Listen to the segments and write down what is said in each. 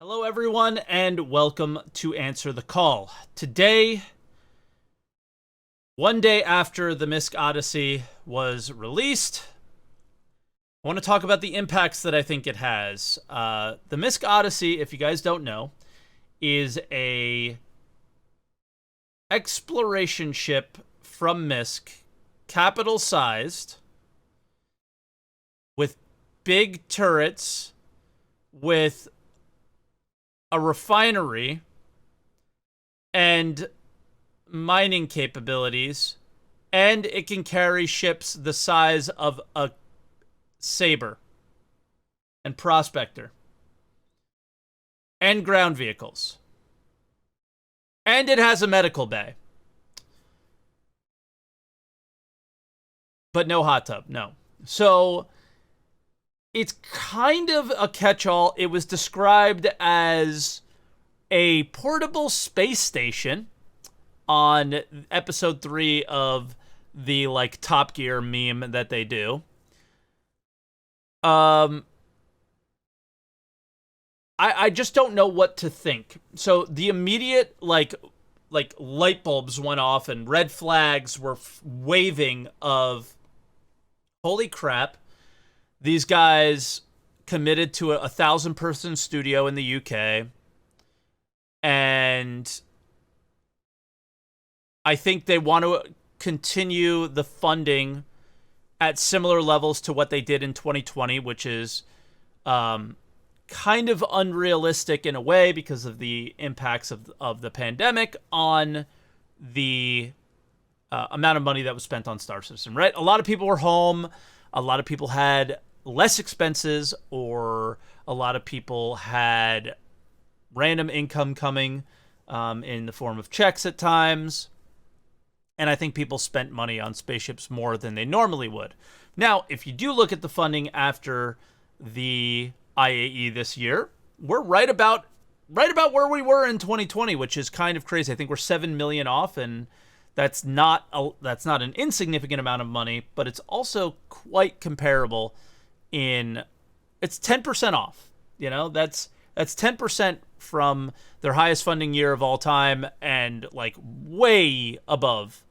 Hello, everyone, and welcome to Answer the Call. Today, one day after the Misc Odyssey was released, I want to talk about the impacts that I think it has. The Misc Odyssey, if you guys don't know, is a exploration ship from Misc, capital-sized, with big turrets, with a refinery and mining capabilities, and it can carry ships the size of a Saber and Prospector and ground vehicles. And it has a medical bay. But no hot tub, no. So it's kind of a catch-all. It was described as a portable space station on episode 3 of the Top Gear meme that they do. I just don't know what to think. So the immediate light bulbs went off and red flags were waving of, holy crap, these guys committed to a 1,000-person studio in the UK, and I think they want to continue the funding at similar levels to what they did in 2020, which is kind of unrealistic in a way because of the impacts of the pandemic on the amount of money that was spent on Star Citizen, right? A lot of people were home. A lot of people had less expenses, or a lot of people had random income coming in the form of checks at times. And I think people spent money on spaceships more than they normally would. Now, if you do look at the funding after the IAE this year, we're right about where we were in 2020, which is kind of crazy. I think we're $7 million off, and that's not an insignificant amount of money, but it's also quite comparable. It's 10% off. You know, that's 10% from their highest funding year of all time, and way above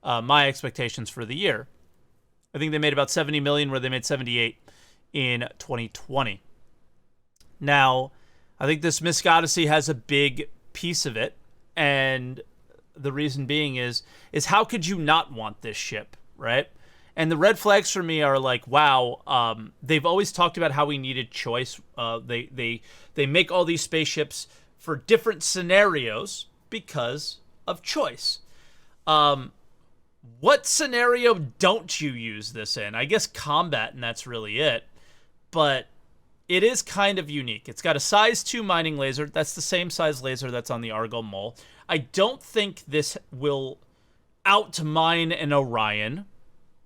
my expectations for the year. I think they made about 70 million, where they made 78 in 2020. Now, I think this Misc Odyssey has a big piece of it, and the reason being is how could you not want this ship, right? And the red flags for me are wow, they've always talked about how we needed choice. They make all these spaceships for different scenarios because of choice. What scenario don't you use this in? I guess combat, and that's really it. But it is kind of unique. It's got a size 2 mining laser. That's the same size laser that's on the Argo Mole. I don't think this will out-mine an Orion,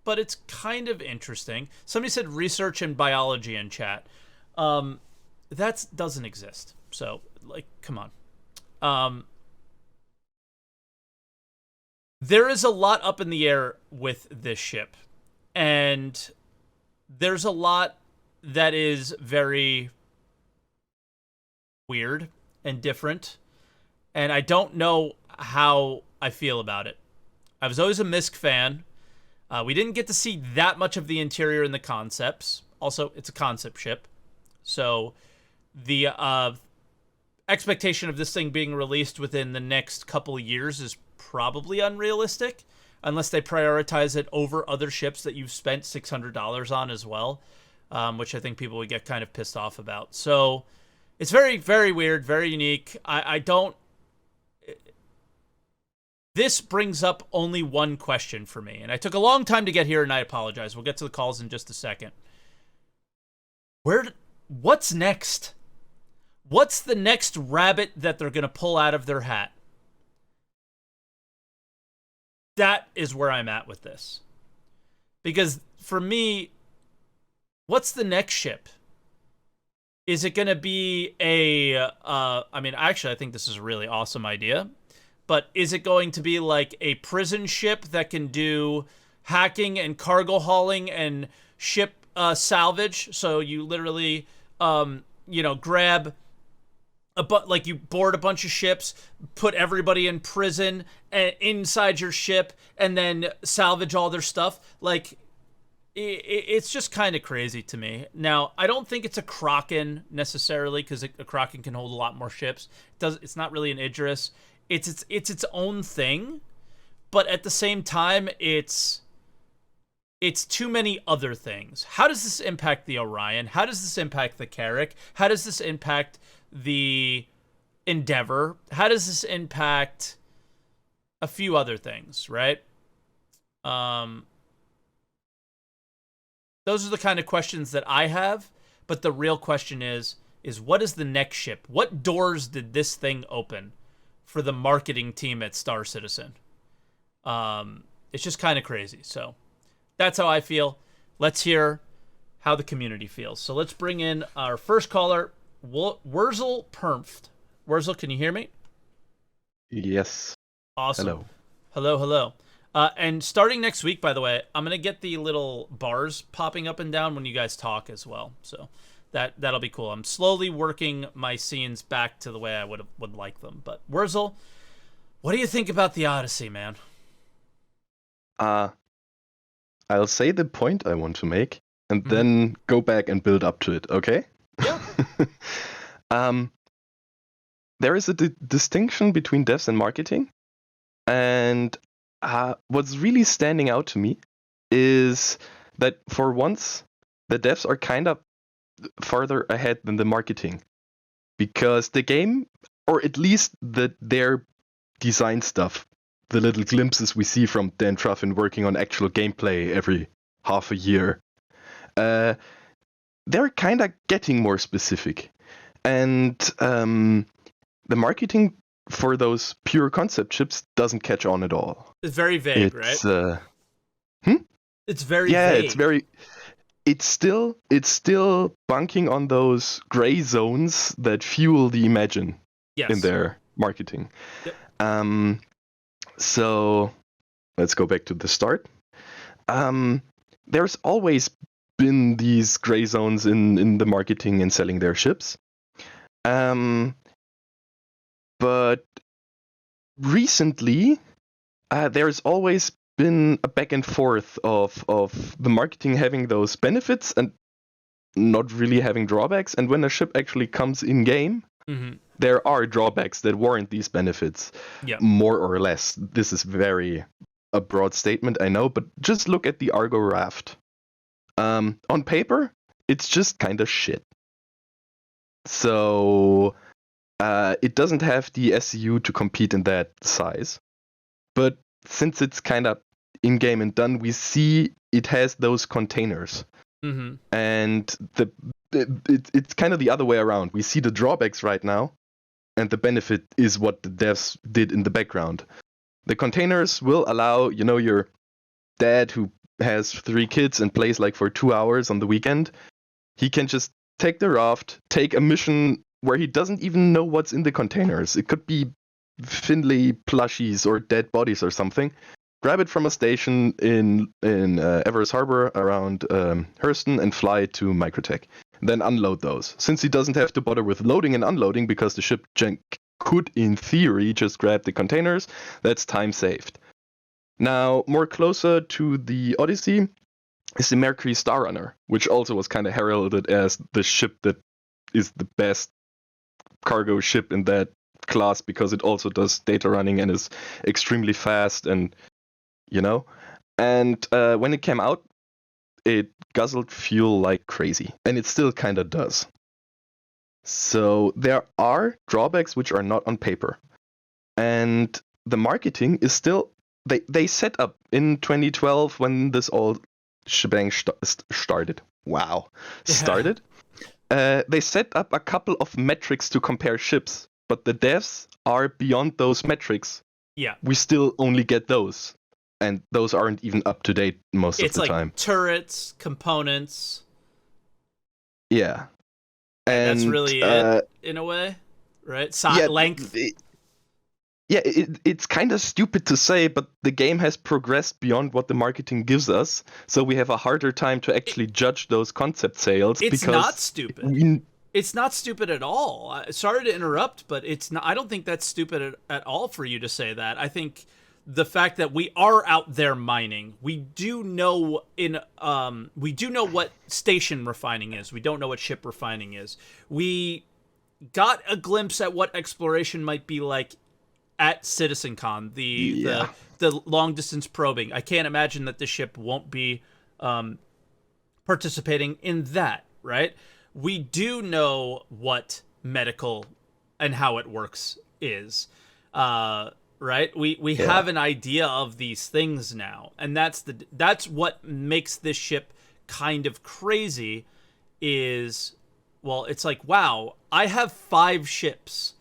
but it's kind of interesting. Somebody said research and biology in chat. That doesn't exist. So, come on. There is a lot up in the air with this ship, and there's a lot that is very weird and different, and I don't know how I feel about it. I was always a Misc fan. We didn't get to see that much of the interior and the concepts. Also, it's a concept ship, so the expectation of this thing being released within the next couple of years is probably unrealistic, unless they prioritize it over other ships that you've spent $600 on as well, which I think people would get kind of pissed off about. So it's very, very weird, very unique. I don't... This brings up only one question for me, and I took a long time to get here, and I apologize. We'll get to the calls in just a second. What's next? What's the next rabbit that they're going to pull out of their hat? That is where I'm at with this. Because for me, what's the next ship? Is it going to be actually, I think this is a really awesome idea. But is it going to be like a prison ship that can do hacking and cargo hauling and ship salvage? So you literally, grab but like you board a bunch of ships, put everybody in prison inside your ship, and then salvage all their stuff. Like it's just kind of crazy to me. Now, I don't think it's a Kraken necessarily, because a Kraken can hold a lot more ships. It's not really an Idris. It's its own thing, but at the same time, it's too many other things. How does this impact the Orion? How does this impact the Carrack? How does this impact the Endeavor? How does this impact a few other things, right? Those are the kind of questions that I have, but the real question is what is the next ship? What doors did this thing open for the marketing team at Star Citizen? It's just kind of crazy. So that's how I feel. Let's hear how the community feels. So let's bring in our first caller, Wurzel Permft. Wurzel, can you hear me? Yes. Awesome. Hello. And starting next week, by the way, I'm going to get the little bars popping up and down when you guys talk as well. So that'll be cool. I'm slowly working my scenes back to the way I would like them. But Wurzel, what do you think about the Odyssey, man? I'll say the point I want to make and then go back and build up to it, okay? Yeah. There is a distinction between devs and marketing. And what's really standing out to me is that for once, the devs are kind of farther ahead than the marketing. Because the game, or at least their design stuff, the little glimpses we see from Dan Truffin working on actual gameplay every half a year, they're kind of getting more specific. And the marketing for those pure concept ships doesn't catch on at all. It's very vague, right? It's very vague. It's still bunking on those gray zones that fuel the Imagine in their marketing. Yep. So let's go back to the start. There's always been these gray zones in the marketing and selling their ships. But recently, there's always been a back and forth of the marketing having those benefits and not really having drawbacks. And when a ship actually comes in game, there are drawbacks that warrant these benefits, more or less. This is a broad statement, I know, but just look at the Argo Raft. On paper, it's just kind of shit. So it doesn't have the SCU to compete in that size. But since it's kind of in-game and done, we see it has those containers. And it's kind of the other way around. We see the drawbacks right now, and the benefit is what the devs did in the background. The containers will allow, your dad who has 3 kids and plays like for 2 hours on the weekend, he can just take the raft, take a mission where he doesn't even know what's in the containers. It could be Finley plushies or dead bodies or something. Grab it from a station in Everest Harbor around Hurston and fly to Microtech. Then unload those. Since he doesn't have to bother with loading and unloading because the ship could, in theory, just grab the containers, that's time saved. Now, more closer to the Odyssey is the Mercury Star Runner, which also was kind of heralded as the ship that is the best cargo ship in that class because it also does data running and is extremely fast and when it came out, it guzzled fuel like crazy, and it still kind of does. So there are drawbacks which are not on paper, and the marketing is still they set up in 2012 when this all shebang started. Wow, started. They set up a couple of metrics to compare ships, but the devs are beyond those metrics. Yeah, we still only get those. And those aren't even up to date most of the time. It's like turrets, components. Yeah. And that's really it, in a way, right? Length. It's kind of stupid to say, but the game has progressed beyond what the marketing gives us. So we have a harder time to actually judge those concept sales. It's not stupid. It's not stupid at all. Sorry to interrupt, but it's not. I don't think that's stupid at all for you to say that. I think the fact that we are out there mining, we do know what station refining is. We don't know what ship refining is. We got a glimpse at what exploration might be like at CitizenCon, the long distance probing. I can't imagine that the ship won't be participating in that, right? We do know what medical and how it works is, right? We have an idea of these things now, and that's what makes this ship kind of crazy. Is, well, it's like, wow, I have 5 ships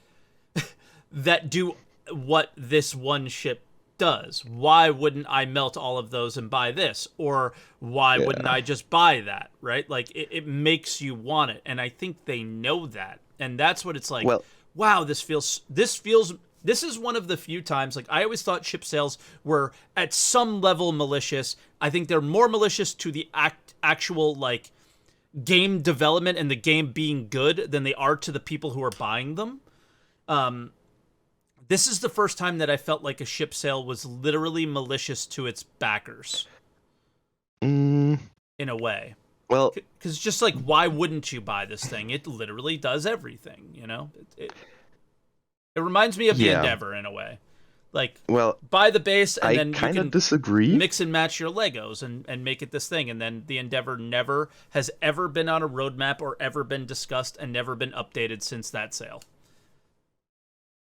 that do what this one ship does. Why wouldn't I melt all of those and buy this? Or why wouldn't I just buy that, right? Like, it makes you want it. And I think they know that. And that's what it's like, Well, wow, this is one of the few times, like, I always thought ship sales were at some level malicious. I think they're more malicious to the actual, like, game development and the game being good than they are to the people who are buying them. This is the first time that I felt like a ship sale was literally malicious to its backers. In a way. Well, because just like, why wouldn't you buy this thing? It literally does everything, you know? It reminds me of the Endeavor in a way. Like, well, buy the base and then you can disagree. Mix and match your Legos and make it this thing. And then the Endeavor never has ever been on a roadmap or ever been discussed and never been updated since that sale.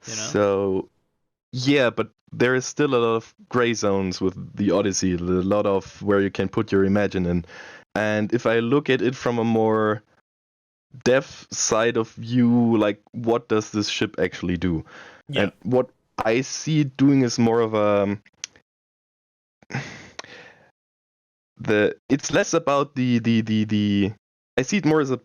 You know? So, yeah, but there is still a lot of gray zones with the Odyssey, a lot of where you can put your Imagine in. And if I look at it from a more dev side of view, like, what does this ship actually do? Yeah. And what I see it doing is more of a... It's less about the I see it more as a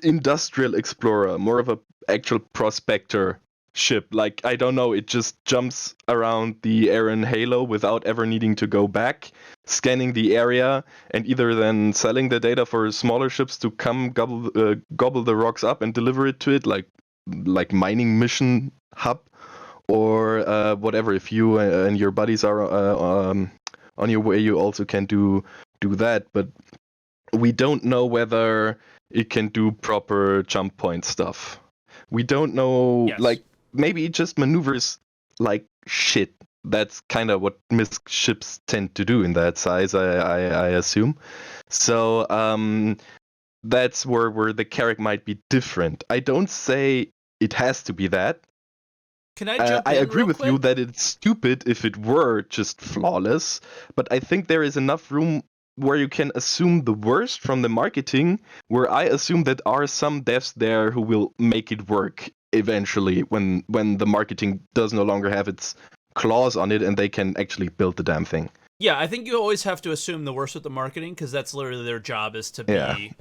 industrial explorer, more of a actual prospector ship. Like, I don't know, it just jumps around the Aran Halo without ever needing to go back, scanning the area, and either then selling the data for smaller ships to come gobble the rocks up and deliver it to it, like mining mission hub, or whatever. If you and your buddies are on your way, you also can do that. But we don't know whether it can do proper jump point stuff. We don't know, like, maybe it just maneuvers like shit. That's kind of what Misc ships tend to do in that size, I assume. So that's where the Carrack might be different. I don't say it has to be that. Can I jump in I agree real with quick? you that it's stupid if it were just flawless, but I think there is enough room where you can assume the worst from the marketing, where I assume that are some devs there who will make it work eventually when the marketing does no longer have its claws on it and they can actually build the damn thing. Yeah, I think you always have to assume the worst with the marketing, because that's literally their job, is to be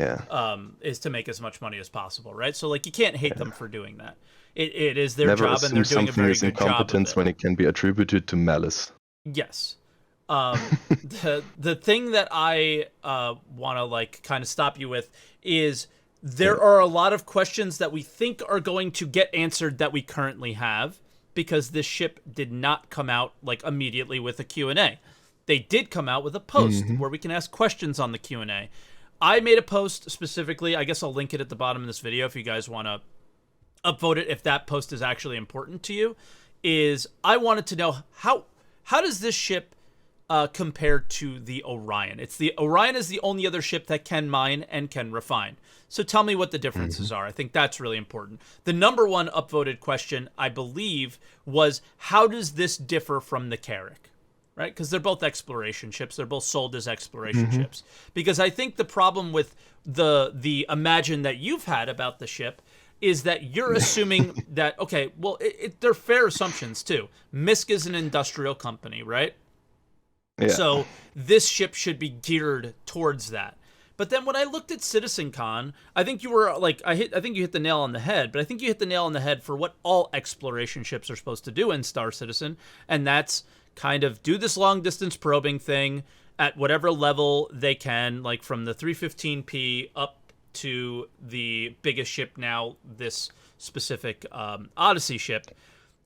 is to make as much money as possible, right? So, like, you can't hate them for doing that. It is their Never job, and they're doing a very good job of incompetence it. when it can be attributed to malice. Yes. The thing that I want to, like, kind of stop you with is there are a lot of questions that we think are going to get answered that we currently have, because this ship did not come out, like, immediately with a Q&A. They did come out with a post where we can ask questions on the Q&A. I made a post specifically. I guess I'll link it at the bottom of this video if you guys want to upvote it, if that post is actually important to you. Is I wanted to know how does this ship compare to the Orion? Orion is the only other ship that can mine and can refine. So tell me what the differences are. I think that's really important. The number one upvoted question, I believe, was how does this differ from the Carrack? Right? Because they're both exploration ships. They're both sold as exploration ships. Because I think the problem with the Imagine that you've had about the ship is that you're assuming that, okay, well, they're fair assumptions too. Misc is an industrial company, right? Yeah. So this ship should be geared towards that. But then when I looked at CitizenCon, I think you were like, I think you hit the nail on the head, but I think you hit the nail on the head for what all exploration ships are supposed to do in Star Citizen, and that's kind of do this long distance probing thing at whatever level they can, like from the 315p up to the biggest ship now, this specific Odyssey ship,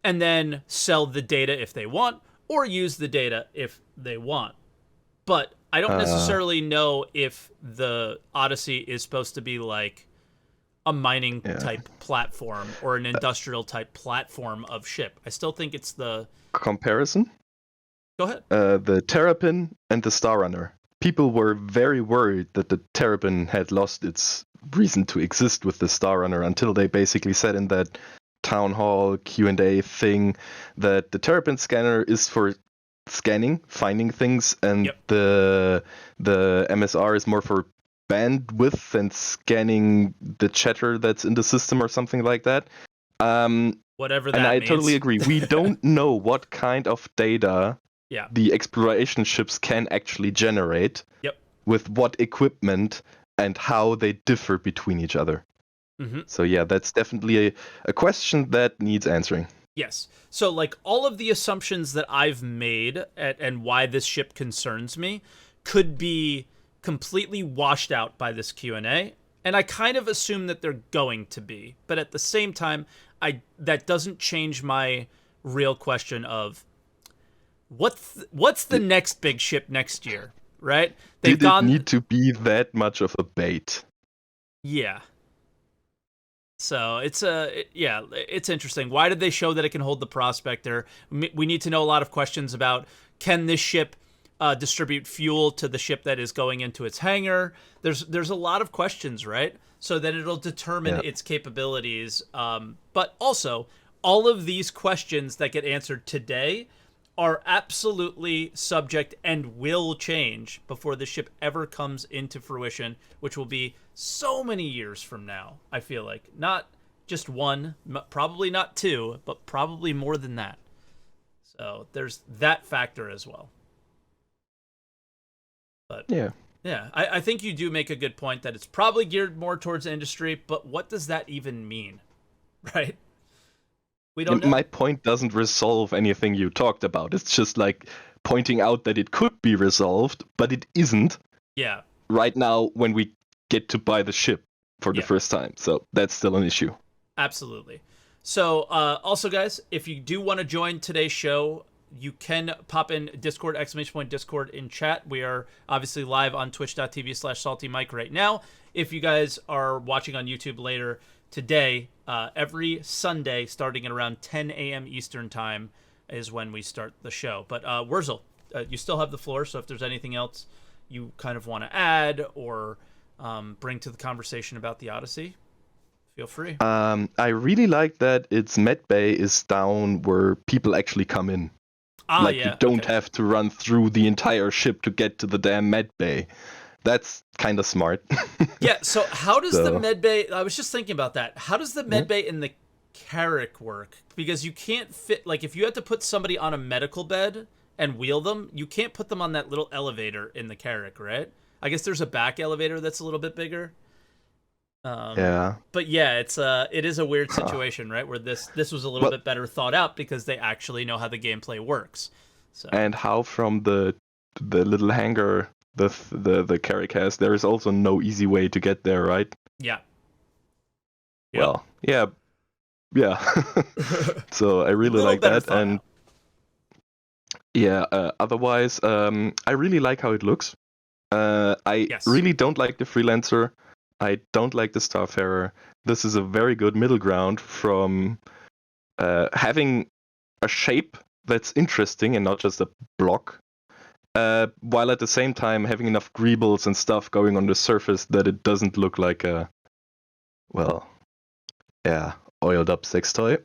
and then sell the data if they want, or use the data if they want. But I don't necessarily know if the Odyssey is supposed to be like a mining type platform or an industrial type platform of ship. I still think it's the comparison. Go ahead. The Terrapin and the Star Runner. People were very worried that the Terrapin had lost its reason to exist with the Star Runner until they basically said in that town hall Q&A thing that the Terrapin scanner is for scanning, finding things, and the MSR is more for bandwidth and scanning the chatter that's in the system or something like that. Whatever that means. And I totally agree. We don't know what kind of data the exploration ships can actually generate, with what equipment, and how they differ between each other. Mm-hmm. So yeah, that's definitely a question that needs answering. Yes. So like all of the assumptions that I've made and why this ship concerns me could be completely washed out by this Q&A, and I kind of assume that they're going to be, but at the same time, that doesn't change my real question of what's the next big ship next year, right? Did it need to be that much of a bait? Yeah. So it's interesting. Why did they show that it can hold the Prospector? We need to know a lot of questions about, can this ship distribute fuel to the ship that is going into its hangar? There's a lot of questions, right? So then it'll determine its capabilities. But also, all of these questions that get answered today are absolutely subject and will change before the ship ever comes into fruition, which will be so many years from now, I feel like. Not just one, probably not two, but probably more than that. So there's that factor as well. But yeah, I think you do make a good point that it's probably geared more towards industry, but what does that even mean, right? We don't know. My point doesn't resolve anything you talked about. It's just like pointing out that it could be resolved, but it isn't. Yeah. Right now, when we get to buy the ship for the first time, so that's still an issue. Absolutely. So, also, guys, if you do want to join today's show, you can pop in Discord, !Discord in chat. We are obviously live on twitch.tv/SaltEMike right now. If you guys are watching on YouTube later today, every Sunday, starting at around 10 a.m. Eastern time, is when we start the show. But Wurzel, you still have the floor, so if there's anything else you kind of want to add or bring to the conversation about the Odyssey, feel free. I really like that its med bay is down where people actually come in. You don't have to run through the entire ship to get to the damn med bay. That's kind of smart. Yeah, so how does the med bay... I was just thinking about that. How does the med bay in the Carrack work? Because you can't fit... Like, if you had to put somebody on a medical bed and wheel them, you can't put them on that little elevator in the Carrack, right? I guess there's a back elevator that's a little bit bigger. But yeah, it is a weird situation, right? Where this was a little bit better thought out because they actually know how the gameplay works. So. And how from the little hangar the Carrack has, there is also no easy way to get there, right? Yeah. Well, yeah. So I really like that, and otherwise, I really like how it looks. I really don't like the Freelancer. I don't like the Starfarer. This is a very good middle ground from having a shape that's interesting and not just a block, while at the same time having enough greebles and stuff going on the surface that it doesn't look like a, oiled up sex toy.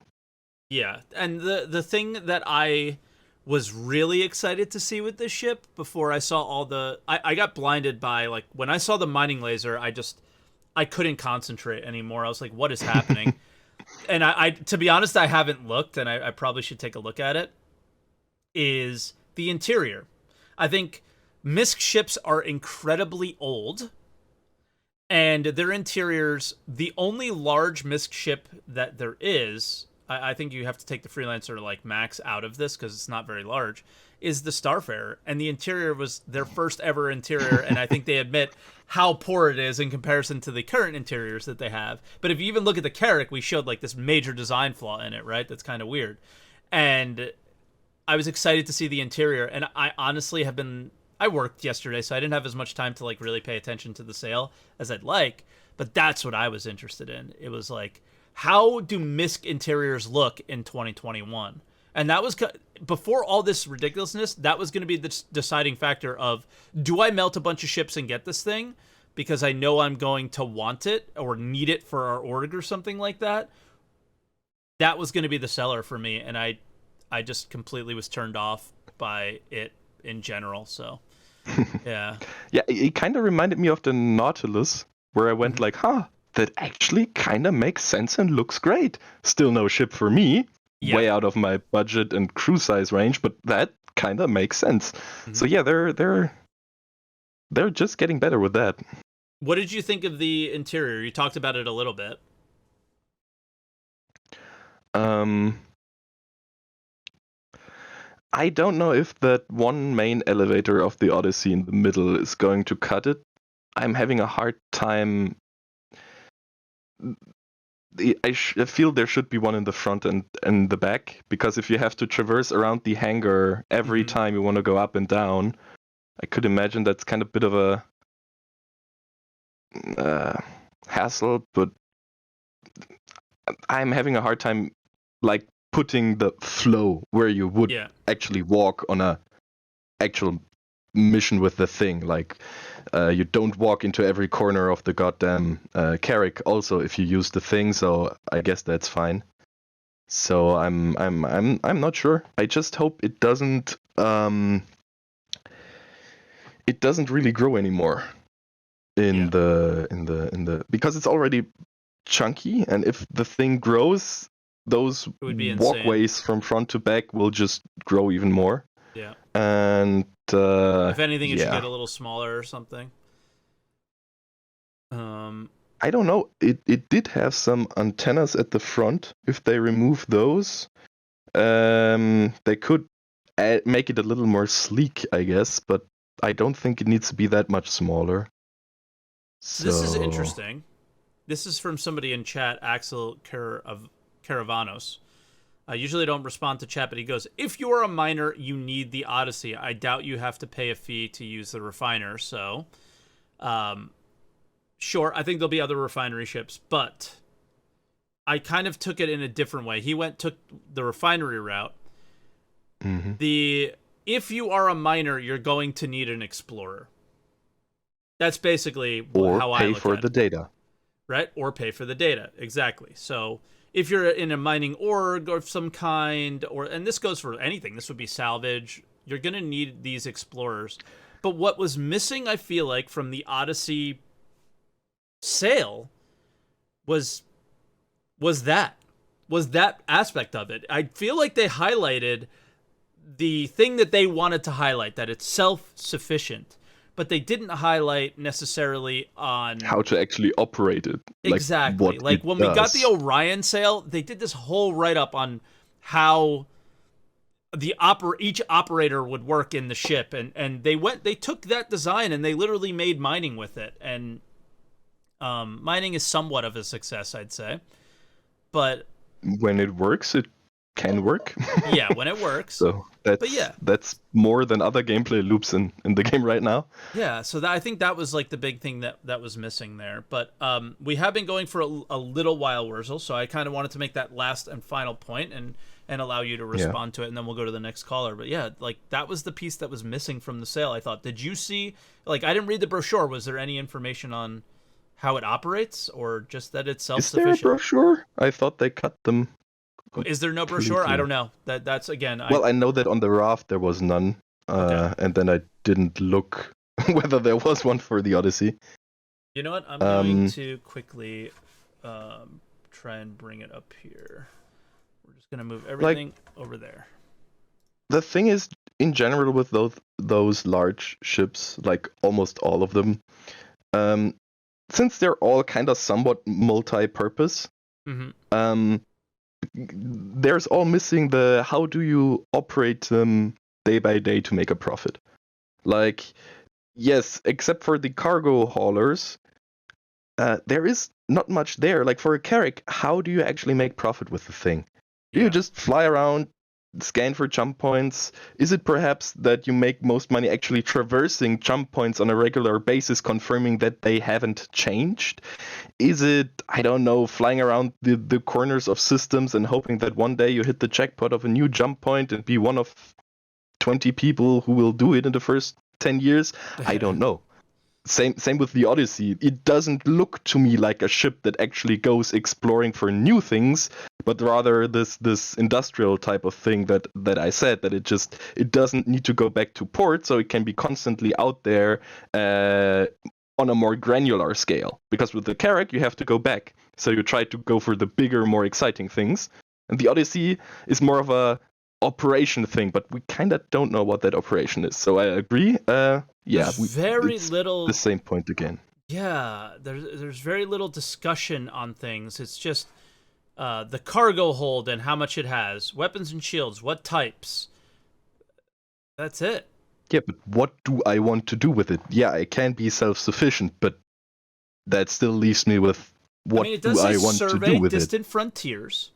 Yeah, and the thing that I was really excited to see with this ship before I saw all the... I got blinded by, like, when I saw the mining laser, I couldn't concentrate anymore. I was like, what is happening? And I to be honest, I haven't looked, and I probably should take a look at it, is the interior. I think Misc ships are incredibly old, and their interiors, the only large Misc ship that there is, I think you have to take the freelancer like max out of this because it's not very large, is the Starfarer. And the interior was their first ever interior, and I think they admit how poor it is in comparison to the current interiors that they have. But if you even look at the Carrack, we showed like this major design flaw in it, right? That's kind of weird. And I was excited to see the interior, and I honestly have been... I worked yesterday, so I didn't have as much time to like really pay attention to the sale as I'd like, but that's what I was interested in. It was like, how do Misc interiors look in 2021? And that was, before all this ridiculousness, that was going to be the deciding factor of, do I melt a bunch of ships and get this thing because I know I'm going to want it or need it for our org or something like that? That was going to be the seller for me, and I just completely was turned off by it in general, so... Yeah. Yeah, it kind of reminded me of the Nautilus, where I went like, that actually kind of makes sense and looks great. Still no ship for me, way out of my budget and crew size range, but that kind of makes sense. So yeah, they're just getting better with that. What did you think of the interior? You talked about it a little bit. I don't know if that one main elevator of the Odyssey in the middle is going to cut it. I'm having a hard time. I feel there should be one in the front and the back, because if you have to traverse around the hangar every time you want to go up and down, I could imagine that's kind of a bit of a hassle, but I'm having a hard time like putting the flow where you would actually walk on a actual mission with the thing. Like you don't walk into every corner of the goddamn Carrack also if you use the thing, so I guess that's fine. So I'm not sure. I just hope it doesn't really grow anymore in the because it's already chunky, and if the thing grows, those walkways from front to back will just grow even more. Yeah. And if anything, it should get a little smaller or something. I don't know. It did have some antennas at the front. If they remove those, they could make it a little more sleek, I guess. But I don't think it needs to be that much smaller. So... This is interesting. This is from somebody in chat, Axel Caravanos. I usually don't respond to chat, but he goes, if you are a miner, you need the Odyssey. I doubt you have to pay a fee to use the refiner. So, sure, I think there'll be other refinery ships, but I kind of took it in a different way. He took the refinery route. If you are a miner, you're going to need an explorer. That's basically how I look at it. Or pay for the data. Right? Or pay for the data. Exactly. So if you're in a mining org of some kind, and this goes for anything, this would be salvage, you're going to need these explorers. But what was missing, I feel like, from the Odyssey sale was that aspect of it. I feel like they highlighted the thing that they wanted to highlight, that it's self-sufficient. But they didn't highlight necessarily on how to actually operate it. Exactly. Like when we got the Orion sale, they did this whole write-up on how each operator would work in the ship, and they took that design and they literally made mining with it. And mining is somewhat of a success, I'd say. But when it works, it can work. Yeah, when it works. So that's more than other gameplay loops in the game right now. Yeah, so I think that was like the big thing that was missing there. But we have been going for a little while, Wurzel, so I kind of wanted to make that last and final point and allow you to respond to it, and then we'll go to the next caller. But yeah, like that was the piece that was missing from the sale, I thought. Did you see, like, I didn't read the brochure. Was there any information on how it operates, or just that it's self-sufficient? Is there a brochure? I thought they cut them. Is there no brochure? I don't know. That's again. Well, I know that on the raft there was none, and then I didn't look whether there was one for the Odyssey. You know what? I'm going to quickly try and bring it up here. We're just gonna move everything over there. The thing is, in general, with those large ships, like almost all of them, since they're all kind of somewhat multi-purpose, there's all missing the how do you operate them day by day to make a profit. Like, yes, except for the cargo haulers, there is not much there. Like for a Carrack, how do you actually make profit with the thing? Do you just fly around, scan for jump points? Is it perhaps that you make most money actually traversing jump points on a regular basis, confirming that they haven't changed? Is it, I don't know, flying around the corners of systems and hoping that one day you hit the jackpot of a new jump point and be one of 20 people who will do it in the first 10 years? I don't know. Same with the Odyssey. It doesn't look to me like a ship that actually goes exploring for new things, but rather this industrial type of thing that I said, that it doesn't need to go back to port, so it can be constantly out there on a more granular scale. Because with the Carrack, you have to go back, so you try to go for the bigger, more exciting things. And the Odyssey is more of a operation thing, but we kind of don't know what that operation is. So I agree. It's little the same point again. Yeah, there's very little discussion on things. It's just the cargo hold and how much it has, weapons and shields, what types. That's it. Yeah, but what do I want to do with it? Yeah, I can be self-sufficient, but that still leaves me with what do I want to do with it? Survey distant frontiers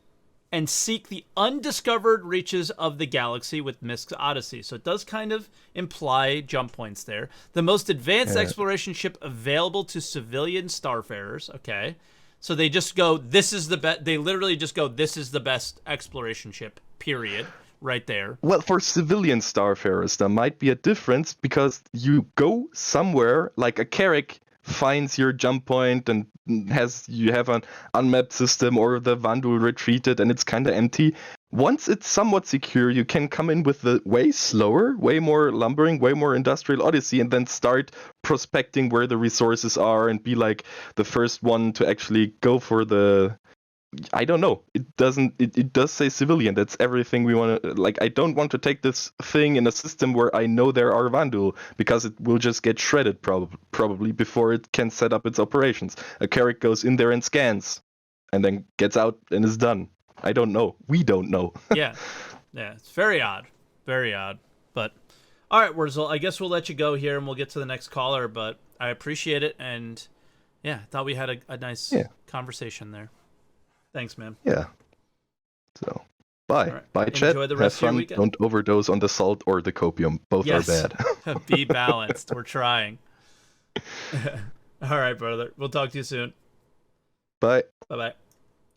and seek the undiscovered reaches of the galaxy with Misc's Odyssey. So it does kind of imply jump points there. The most advanced exploration ship available to civilian starfarers. Okay. So they just go, this is the best. They literally just go, this is the best exploration ship, period. Right there. Well, for civilian starfarers, there might be a difference because you go somewhere like a Carrack finds your jump point and you have an unmapped system, or the Vandul retreated and it's kind of empty. Once it's somewhat secure, you can come in with the way slower, way more lumbering, way more industrial Odyssey, and then start prospecting where the resources are and be like the first one to actually go for the... I don't know. It does say civilian. That's everything we want to... Like, I don't want to take this thing in a system where I know there are Vandul, because it will just get shredded probably before it can set up its operations. A Carrack goes in there and scans, and then gets out and is done. I don't know. We don't know. Yeah, it's very odd. Very odd. But, all right, Wurzel, I guess we'll let you go here and we'll get to the next caller, but I appreciate it, and yeah, thought we had a nice conversation there. Thanks, man. Yeah. So, bye. Right. Bye, chat. Enjoy the rest Have of your fun. weekend. Don't overdose on the salt or the copium. Both are bad. Be balanced. We're trying. All right, brother. We'll talk to you soon. Bye. Bye-bye.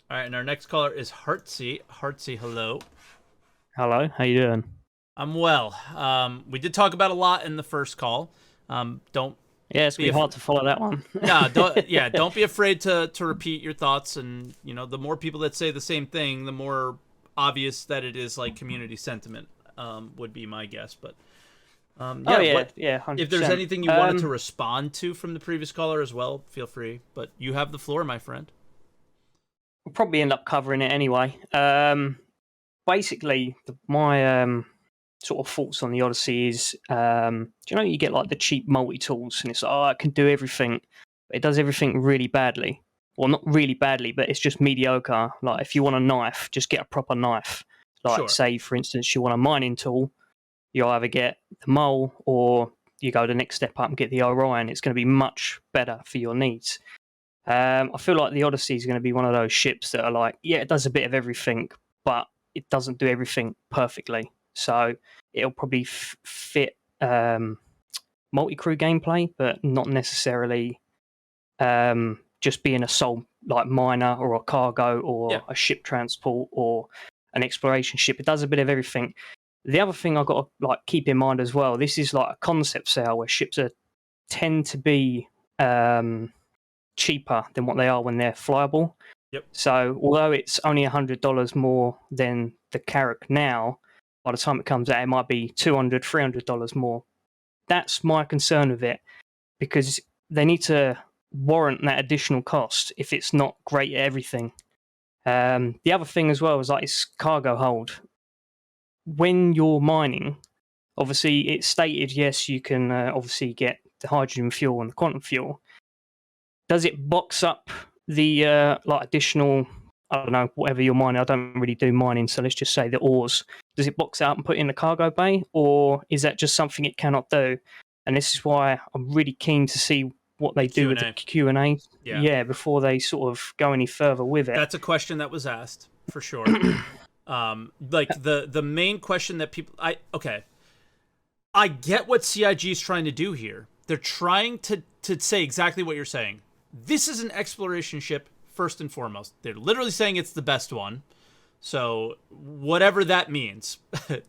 All right, and our next caller is Heartsy. Heartsy, hello. Hello. How you doing? I'm well. We did talk about a lot in the first call. Don't... Yeah, it's gonna be hard to follow that one. Don't be afraid to repeat your thoughts, and the more people that say the same thing, the more obvious that it is like community sentiment. Would be my guess, but 100%. If there's anything you wanted to respond to from the previous caller as well, feel free. But you have the floor, my friend. We'll probably end up covering it anyway. Basically, my sort of thoughts on the Odyssey is, do you know, you get like the cheap multi-tools and it's like, oh, it can do everything, but it does everything really badly. Well, not really badly, but it's just mediocre. Like, if you want a knife, just get a proper knife. Like, say, for instance, you want a mining tool, you either get the mole or you go the next step up and get the Orion. It's going to be much better for your needs. I feel like the Odyssey is going to be one of those ships that are like, yeah, it does a bit of everything, but it doesn't do everything perfectly. So it'll probably fit multi-crew gameplay, but not necessarily just being a sole like miner or a cargo or a ship transport or an exploration ship. It does a bit of everything. The other thing I've got to like keep in mind as well, this is like a concept sale where ships tend to be cheaper than what they are when they're flyable. Yep. So although it's only $100 more than the Carrack now, by the time it comes out, it might be $200, $300 more. That's my concern with it, because they need to warrant that additional cost if it's not great at everything. The other thing as well is like its cargo hold. When you're mining, obviously it's stated, yes, you can obviously get the hydrogen fuel and the quantum fuel. Does it box up the like additional I don't know, whatever you're mining. I don't really do mining, so let's just say the ores. Does it box out and put it in the cargo bay, or is that just something it cannot do? And this is why I'm really keen to see what they do with the Q&A. Yeah, before they sort of go any further with it. That's a question that was asked for sure. Like the main question that people, I get what CIG is trying to do here. They're trying to say exactly what you're saying. This is an exploration ship first and foremost. They're literally saying it's the best one. So whatever that means,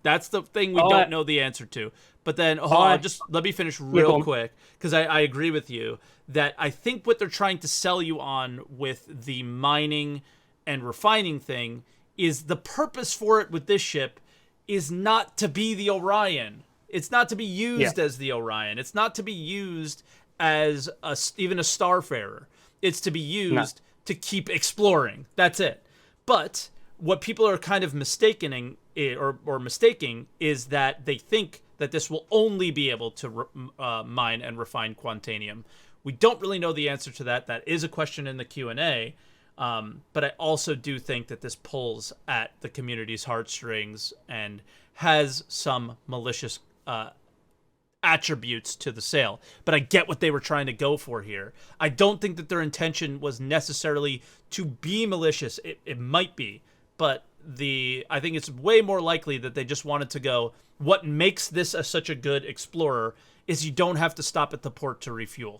that's the thing we don't know the answer to. But then just let me finish real quick, because I agree with you that I think what they're trying to sell you on with the mining and refining thing is the purpose for it with this ship is not to be the Orion. It's not to be used as the Orion. It's not to be used as even a Starfarer. It's to be used to keep exploring. That's it. But what people are kind of mistaking is that they think that this will only be able to mine and refine Quantanium. We don't really know the answer to that. That is a question in the Q&A. But I also do think that this pulls at the community's heartstrings and has some malicious attributes to the sale. But I get what they were trying to go for here. I don't think that their intention was necessarily to be malicious. It might be, but I think it's way more likely that they just wanted to go, what makes this such a good explorer is you don't have to stop at the port to refuel,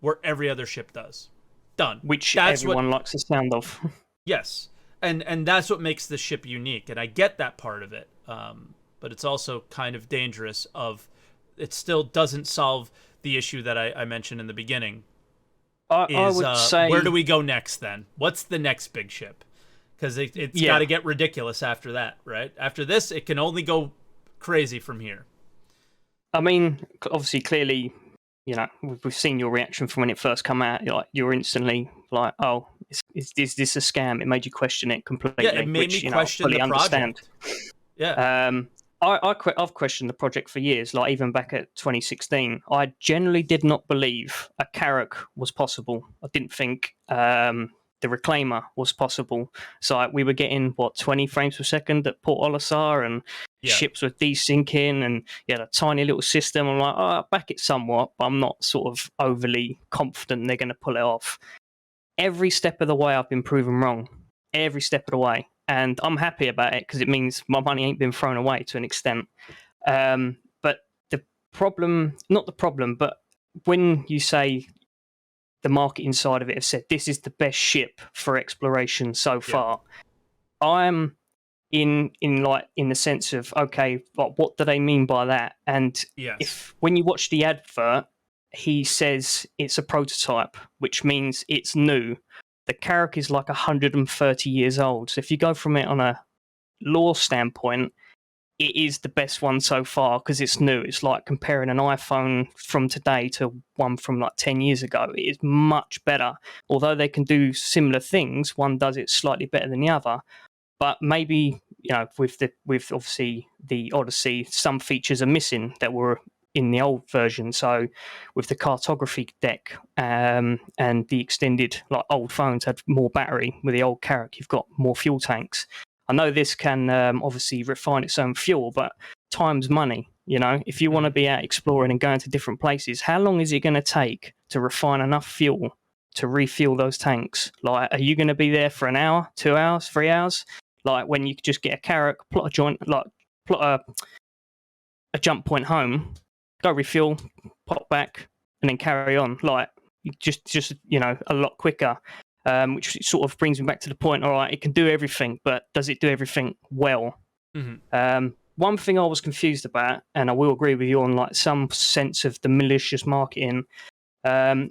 where every other ship does. Done. Which everyone likes the sound of. Yes. And that's what makes this ship unique, and I get that part of it. But it's also kind of dangerous it still doesn't solve the issue that I mentioned in the beginning. I would say... Where do we go next, then? What's the next big ship? Because it's got to get ridiculous after that, right? After this, it can only go crazy from here. I mean, obviously, clearly, we've seen your reaction from when it first came out. You're instantly like, "Oh, is this a scam?" It made you question it completely. Yeah, it made me question the project. Yeah. I've questioned the project for years. Like even back at 2016, I generally did not believe a Carrack was possible. I didn't think the Reclaimer was possible. So we were getting 20 frames per second at Port Olisar, and ships were desyncing, and you had a tiny little system. I'm like, I back it somewhat, but I'm not sort of overly confident they're going to pull it off. Every step of the way, I've been proven wrong. Every step of the way, and I'm happy about it because it means my money ain't been thrown away to an extent. But the problem, not the problem, but when you say the market inside of it have said this is the best ship for exploration so far, I'm in the sense of, okay, but what do they mean by that? And if when you watch the advert, he says it's a prototype, which means it's new. The Carrack is like 130 years old. So if you go from it on a lore standpoint, it is the best one so far because it's new. It's like comparing an iPhone from today to one from like 10 years ago. It is much better. Although they can do similar things, one does it slightly better than the other. But maybe, with obviously the Odyssey, some features are missing that were in the old version. So with the cartography deck and the extended, like old phones had more battery. With the old Carrack, you've got more fuel tanks. I know this can obviously refine its own fuel, but time's money. If you want to be out exploring and going to different places, how long is it going to take to refine enough fuel to refuel those tanks? Like, are you going to be there for an hour, 2 hours, 3 hours? Like when you just get a Carrack, plot a jump point home, go refuel, pop back, and then carry on. Like just a lot quicker. Which sort of brings me back to the point, all right, it can do everything, but does it do everything well? Mm-hmm. One thing I was confused about, and I will agree with you on like some sense of the malicious marketing,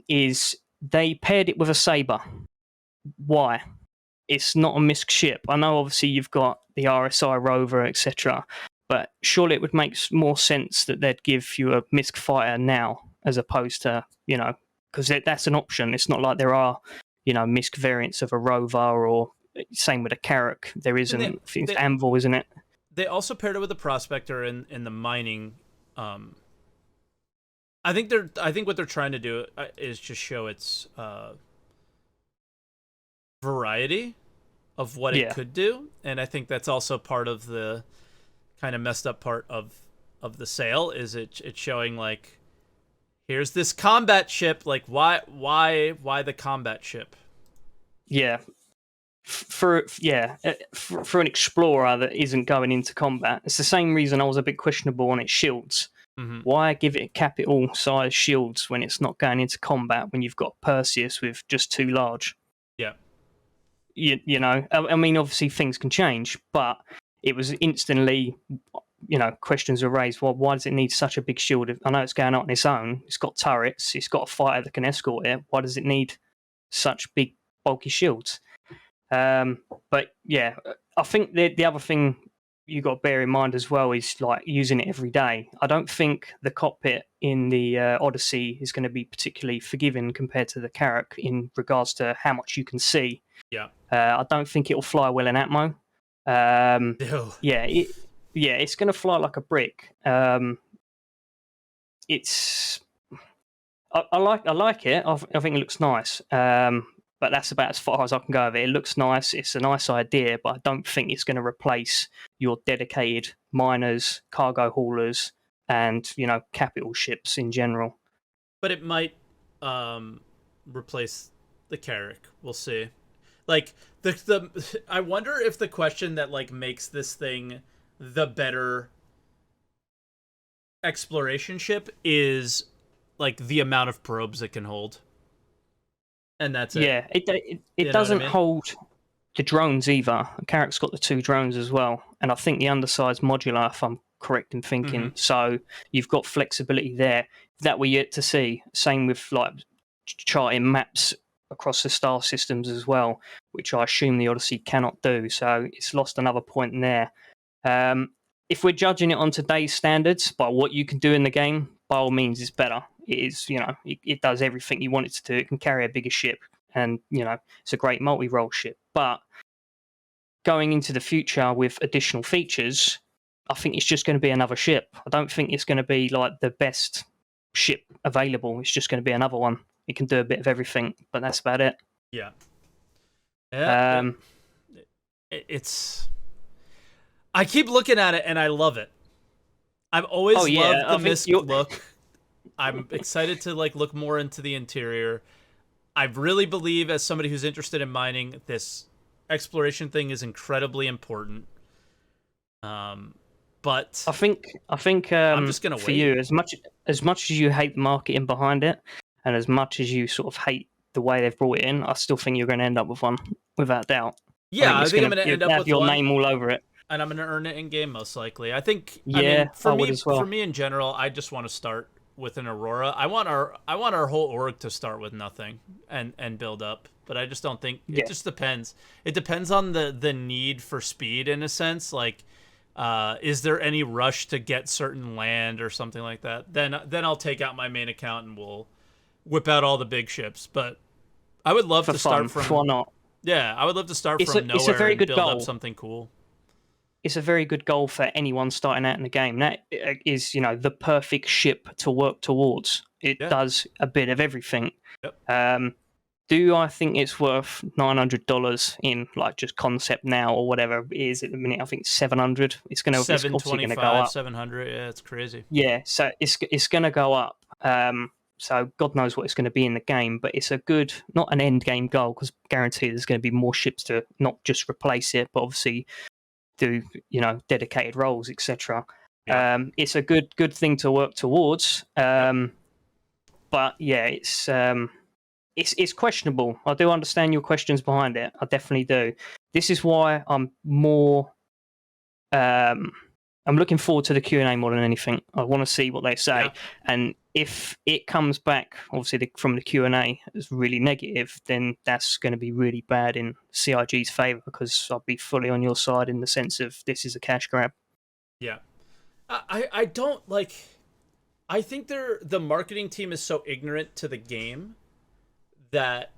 is they paired it with a Sabre. Why? It's not a Misc ship. I know obviously you've got the RSI rover, etc., but surely it would make more sense that they'd give you a Misc fighter now as opposed to, because that's an option. It's not like there are Misc variants of a rover, or same with a Carrack. There isn't. I think it's Anvil, isn't it? They also paired it with a Prospector in the mining. I think what they're trying to do is just show its variety of what it could do, and I think that's also part of the kind of messed up part of the sale is it's showing like, here's this combat ship, like why the combat ship? Yeah. For an explorer that isn't going into combat, it's the same reason I was a bit questionable on its shields. Mm-hmm. Why give it capital size shields when it's not going into combat, when you've got Perseus with just too large? Yeah. You know, I mean, obviously things can change, but it was instantly, you know, questions were raised. Well, why does it need such a big shield? I know it's going out on its own. It's got turrets. It's got a fighter that can escort it. Why does it need such big, bulky shields? But yeah, I think the other thing you got to bear in mind as well is like using it every day. I don't think the cockpit in the Odyssey is going to be particularly forgiving compared to the Carrack in regards to how much you can see. Yeah. I don't think it'll fly well in Atmo. It's going to fly like a brick. It's I like it. I think it looks nice. But that's about as far as I can go with it. It looks nice. It's a nice idea, but I don't think it's going to replace your dedicated miners, cargo haulers, and, you know, capital ships in general. But it might replace the Carrack. We'll see. Like I wonder if the question that like makes this thing the better exploration ship is like the amount of probes it can hold. And that's it. Yeah, it doesn't hold the drones either. Carrack's got the 2 drones as well, and I think the undersized modular, if I'm correct in thinking. Mm-hmm. So you've got flexibility there that we're yet to see. Same with like charting maps across the star systems as well, which I assume the Odyssey cannot do. So it's lost another point in there. If we're judging it on today's standards by what you can do in the game, by all means, it's better. It is, you know, it does everything you want it to do. It can carry a bigger ship, and, you know, it's a great multi-role ship. But going into the future with additional features, I think it's just going to be another ship. I don't think it's going to be like the best ship available. It's just going to be another one. It can do a bit of everything, but that's about it. Yeah. It's. I keep looking at it and I love it. I've always loved the Misc look. I'm excited to like look more into the interior. I really believe, as somebody who's interested in mining, this exploration thing is incredibly important. But I think I'm just gonna for wait. you, as much as you hate the marketing behind it, and as much as you sort of hate the way they've brought it in, I still think you're going to end up with one, without doubt. Yeah, I think I'm going to end up with your one, name all over it, and I'm going to earn it in game most likely. I think. Yeah, I mean, I would as well. For me in general, I just want to start with an Aurora. I want our whole org to start with nothing and build up. But I just don't think it just depends. It depends on the need for speed in a sense. Like, is there any rush to get certain land or something like that? Then I'll take out my main account and we'll whip out all the big ships. But I would love to start from. Why not? Yeah, I would love to start from nowhere and build up something cool. It's a very good goal for anyone starting out in the game. That is, you know, the perfect ship to work towards. It does a bit of everything. Yep. Do I think it's worth $900 in like just concept now or whatever it is at the minute? I think it's $700. It's going to $725, go up. $700. Yeah, it's crazy. Yeah, so it's going to go up. So God knows what it's going to be in the game, but it's a good, not an end game goal, because guaranteed there's going to be more ships to not just replace it, but obviously do, you know, dedicated roles, etc. Yeah. It's a good thing to work towards. But yeah, it's questionable. I do understand your questions behind it. I definitely do. This is why I'm more. I'm looking forward to the Q&A more than anything. I want to see what they say, and if it comes back, obviously from the Q&A as really negative, then that's going to be really bad in CIG's favour, because I'll be fully on your side in the sense of this is a cash grab. Yeah, I don't like. I think the marketing team is so ignorant to the game that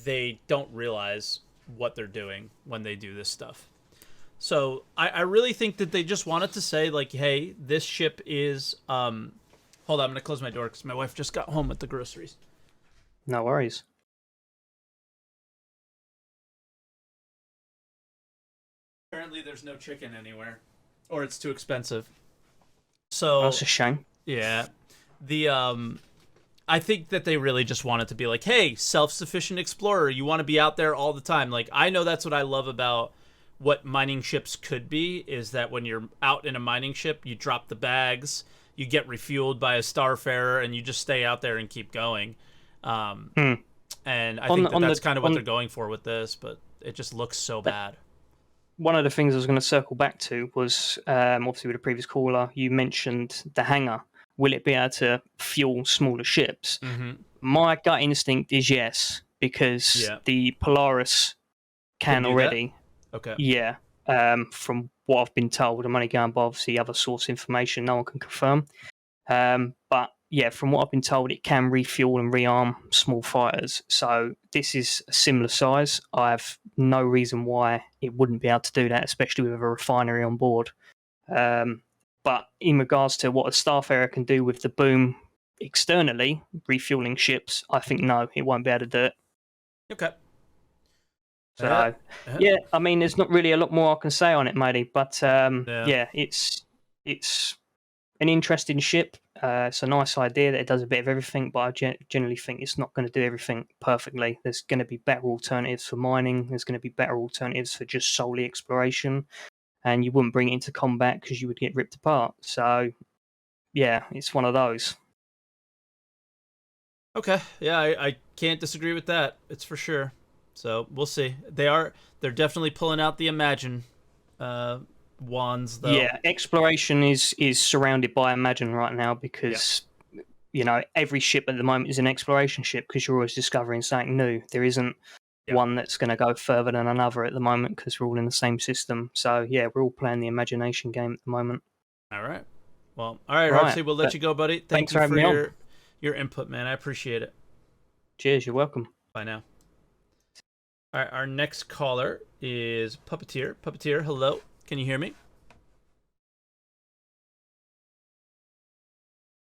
they don't realize what they're doing when they do this stuff. So I really think that they just wanted to say, like, hey, this ship is... hold on, I'm going to close my door because my wife just got home with the groceries. No worries. Apparently, there's no chicken anywhere, or it's too expensive. That's So a shame. yeah, the I think that they really just want it to be like, hey, self-sufficient explorer, you want to be out there all the time. Like, I know that's what I love about what mining ships could be, is that when you're out in a mining ship, you drop the bags, you get refueled by a starfarer, and you just stay out there and keep going. Um, Hmm. and I On think the- that on that's the kind of what on they're going for with this, but it just looks so bad. one of the things I was going to circle back to was obviously with the previous caller, you mentioned the hangar. Will it be able to fuel smaller ships? Mm-hmm. My gut instinct is yes, because Yeah. the Polaris can do that? already. Okay. Yeah, from what I've been told, I'm only going by obviously other source information. No one can confirm. But yeah, from what I've been told, it can refuel and rearm small fighters. So this is a similar size. I have no reason why it wouldn't be able to do that, especially with a refinery on board. But in regards to what a Starfarer can do with the boom externally, refueling ships, I think no, it won't be able to do it. Okay. So Uh, yeah, I mean, there's not really a lot more I can say on it, matey. But Yeah. yeah, it's an interesting ship. It's a nice idea that it does a bit of everything, but I generally think it's not going to do everything perfectly. There's going to be better alternatives for mining. There's going to be better alternatives for just solely exploration, and you wouldn't bring it into combat because you would get ripped apart. So yeah, it's one of those. Okay. Yeah, I can't disagree with that. It's for sure. So we'll see. They're definitely pulling out the Imagine wands though. Yeah, exploration is surrounded by Imagine right now because you know every ship at the moment is an exploration ship because you're always discovering something new. There isn't one that's going to go further than another at the moment because we're all in the same system. So yeah, we're all playing the imagination game at the moment. All right. Well, all right, Right, Harpsy, we'll let you go, buddy. Thank thanks you for having me on. your input, man. I appreciate it. Cheers, you're welcome. Bye now. All right, our next caller is Puppeteer. Puppeteer, hello. Can you hear me?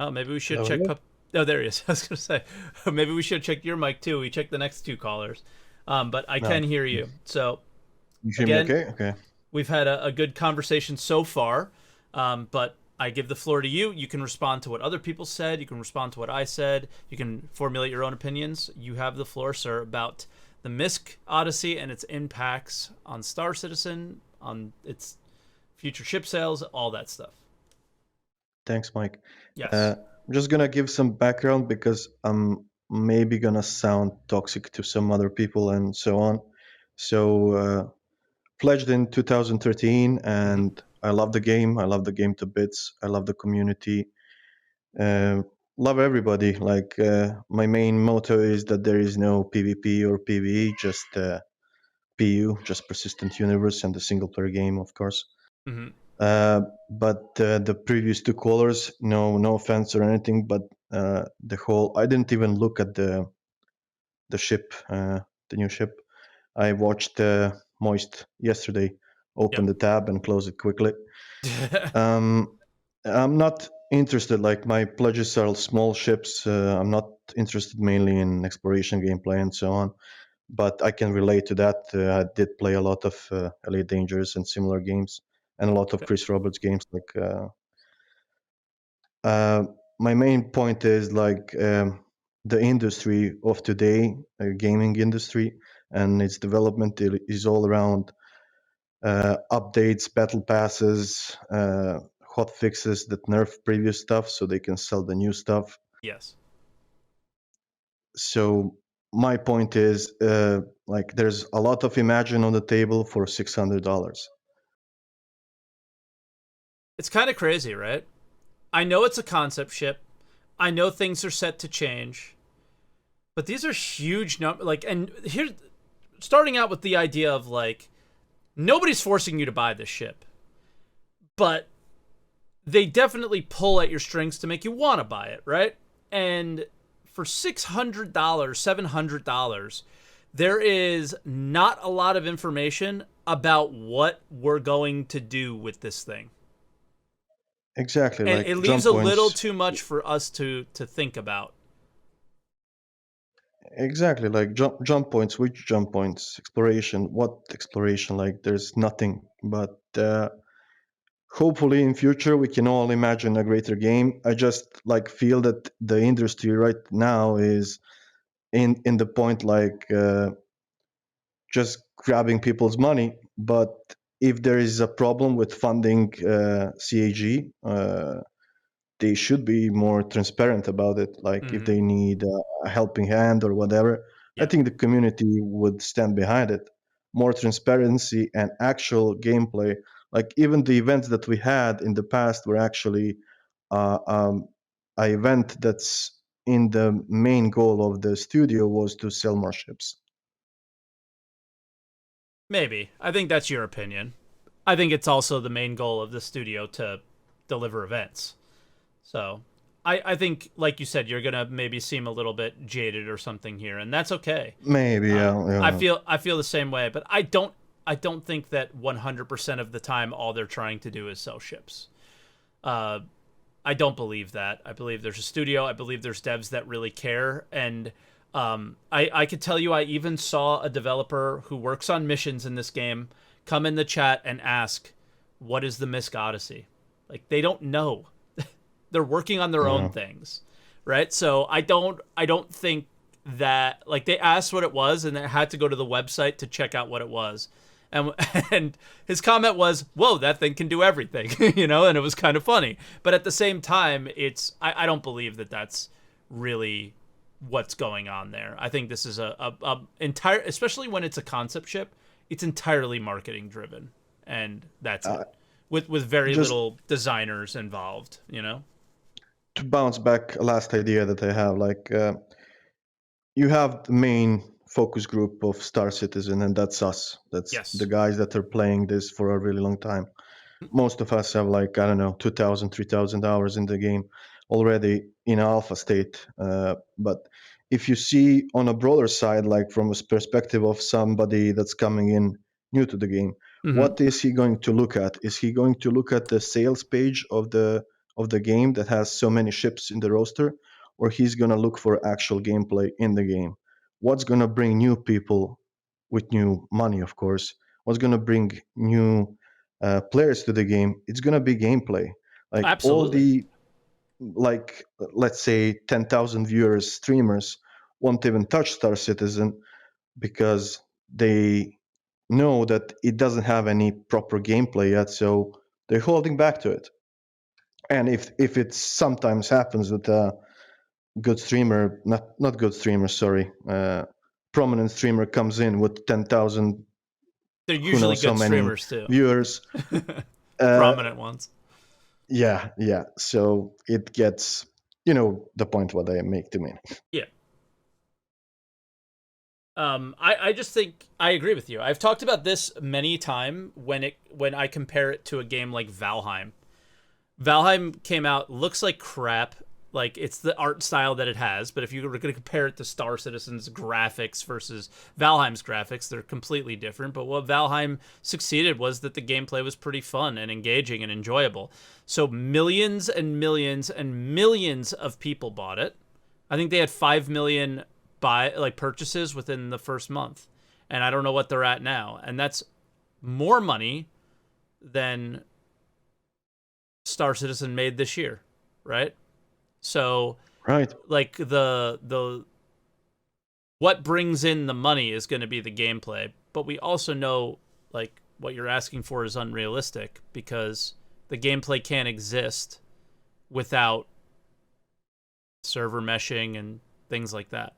Oh, maybe we should check. Oh, there he is. I was gonna say, maybe we should check your mic too. We checked the next two callers, but I can hear you. So you hear me okay? Okay. We've had a good conversation so far, but I give the floor to you. You can respond to what other people said. You can respond to what I said. You can formulate your own opinions. You have the floor, sir, about the Misc Odyssey and its impacts on Star Citizen, on its future ship sales, all that stuff. Thanks, Mike. Yes. I'm just gonna give some background because I'm maybe gonna sound toxic to some other people and so on. So pledged in 2013, and I love the game. I love the game to bits. I love the community. Love everybody. Like my main motto is that there is no PvP or PvE, just PU, just persistent universe, and the single player game, of course. Mm-hmm. But the previous two callers, no offense or anything, but the whole, I didn't even look at the ship, the new ship. I watched Moist yesterday, opened the tab and closed it quickly. I'm not interested, like my pledges are small ships. I'm not interested mainly in exploration gameplay and so on, but I can relate to that. I did play a lot of Elite Dangerous and similar games, and a lot of Chris Roberts games. Like my main point is like the industry of today, gaming industry, and its development is all around updates, battle passes, hot fixes that nerf previous stuff so they can sell the new stuff. Yes. So my point is like there's a lot of Imagine on the table for $600. It's kind of crazy, right? I know it's a concept ship. I know things are set to change. But these are huge numbers. Like, and here, starting out with the idea of like, nobody's forcing you to buy this ship. But they definitely pull at your strings to make you want to buy it, right? And for $600, $700, there is not a lot of information about what we're going to do with this thing. Exactly. And like it leaves a little too much for us to think about. Exactly, like jump points. Which jump points? Exploration. What exploration? Like there's nothing but hopefully in future we can all imagine a greater game. I just like feel that the industry right now is in the point like just grabbing people's money. But if there is a problem with funding CAG, they should be more transparent about it. Like if they need a helping hand or whatever, I Yeah. think the community would stand behind it. More transparency and actual gameplay. Like even the events that we had in the past were actually a event that's in the main goal of the studio was to sell more ships. Maybe. I think that's your opinion. I think it's also the main goal of the studio to deliver events. So I think, like you said, you're gonna maybe seem a little bit jaded or something here, and that's okay. Maybe, yeah. I feel the same way, but I don't think that 100% of the time all they're trying to do is sell ships. I don't believe that. I believe there's a studio. I believe there's devs that really care, and I could tell you I even saw a developer who works on missions in this game come in the chat and ask, "What is the Misc Odyssey?" Like they don't know. They're working on their own things, right? So I don't think that like they asked what it was and they had to go to the website to check out what it was. And his comment was, "Whoa, that thing can do everything," you know, and it was kind of funny. But at the same time, I don't believe that that's really what's going on there. I think this is a entire, especially when it's a concept ship, it's entirely marketing driven, and that's it. With very little designers involved, you know. To bounce back, a last idea that I have, like you have the main focus group of Star Citizen, and that's us. That's Yes. the guys that are playing this for a really long time. Most of us have like, I don't know, 2,000, 3,000 hours in the game already in alpha state. But if you see on a broader side, like from a perspective of somebody that's coming in new to the game, what is he going to look at? Is he going to look at the sales page of the game that has so many ships in the roster, or he's going to look for actual gameplay in the game? What's going to bring new people with new money, of course? What's going to bring new players to the game? It's going to be gameplay. Like all Absolutely. the, like, let's say 10,000 viewers, streamers won't even touch Star Citizen because they know that it doesn't have any proper gameplay yet, so they're holding back to it. And if it sometimes happens that a good streamer, not good streamer, sorry, prominent streamer comes in with 10,000, They're who usually knows how good many streamers too. viewers, Prominent ones. yeah. So it gets, the point what I make to me. Yeah. I just think I agree with you. I've talked about this many times when I compare it to a game like Valheim. Valheim came out, looks like crap. Like it's the art style that it has, but if you were going to compare it to Star Citizen's graphics versus Valheim's graphics, they're completely different. But what Valheim succeeded was that the gameplay was pretty fun and engaging and enjoyable. So millions and millions and millions of people bought it. I think they had 5 million purchases within the first month, and I don't know what they're at now. And that's more money than Star Citizen made this year, right? So, Right. like the what brings in the money is going to be the gameplay, but we also know like what you're asking for is unrealistic because the gameplay can't exist without server meshing and things like that.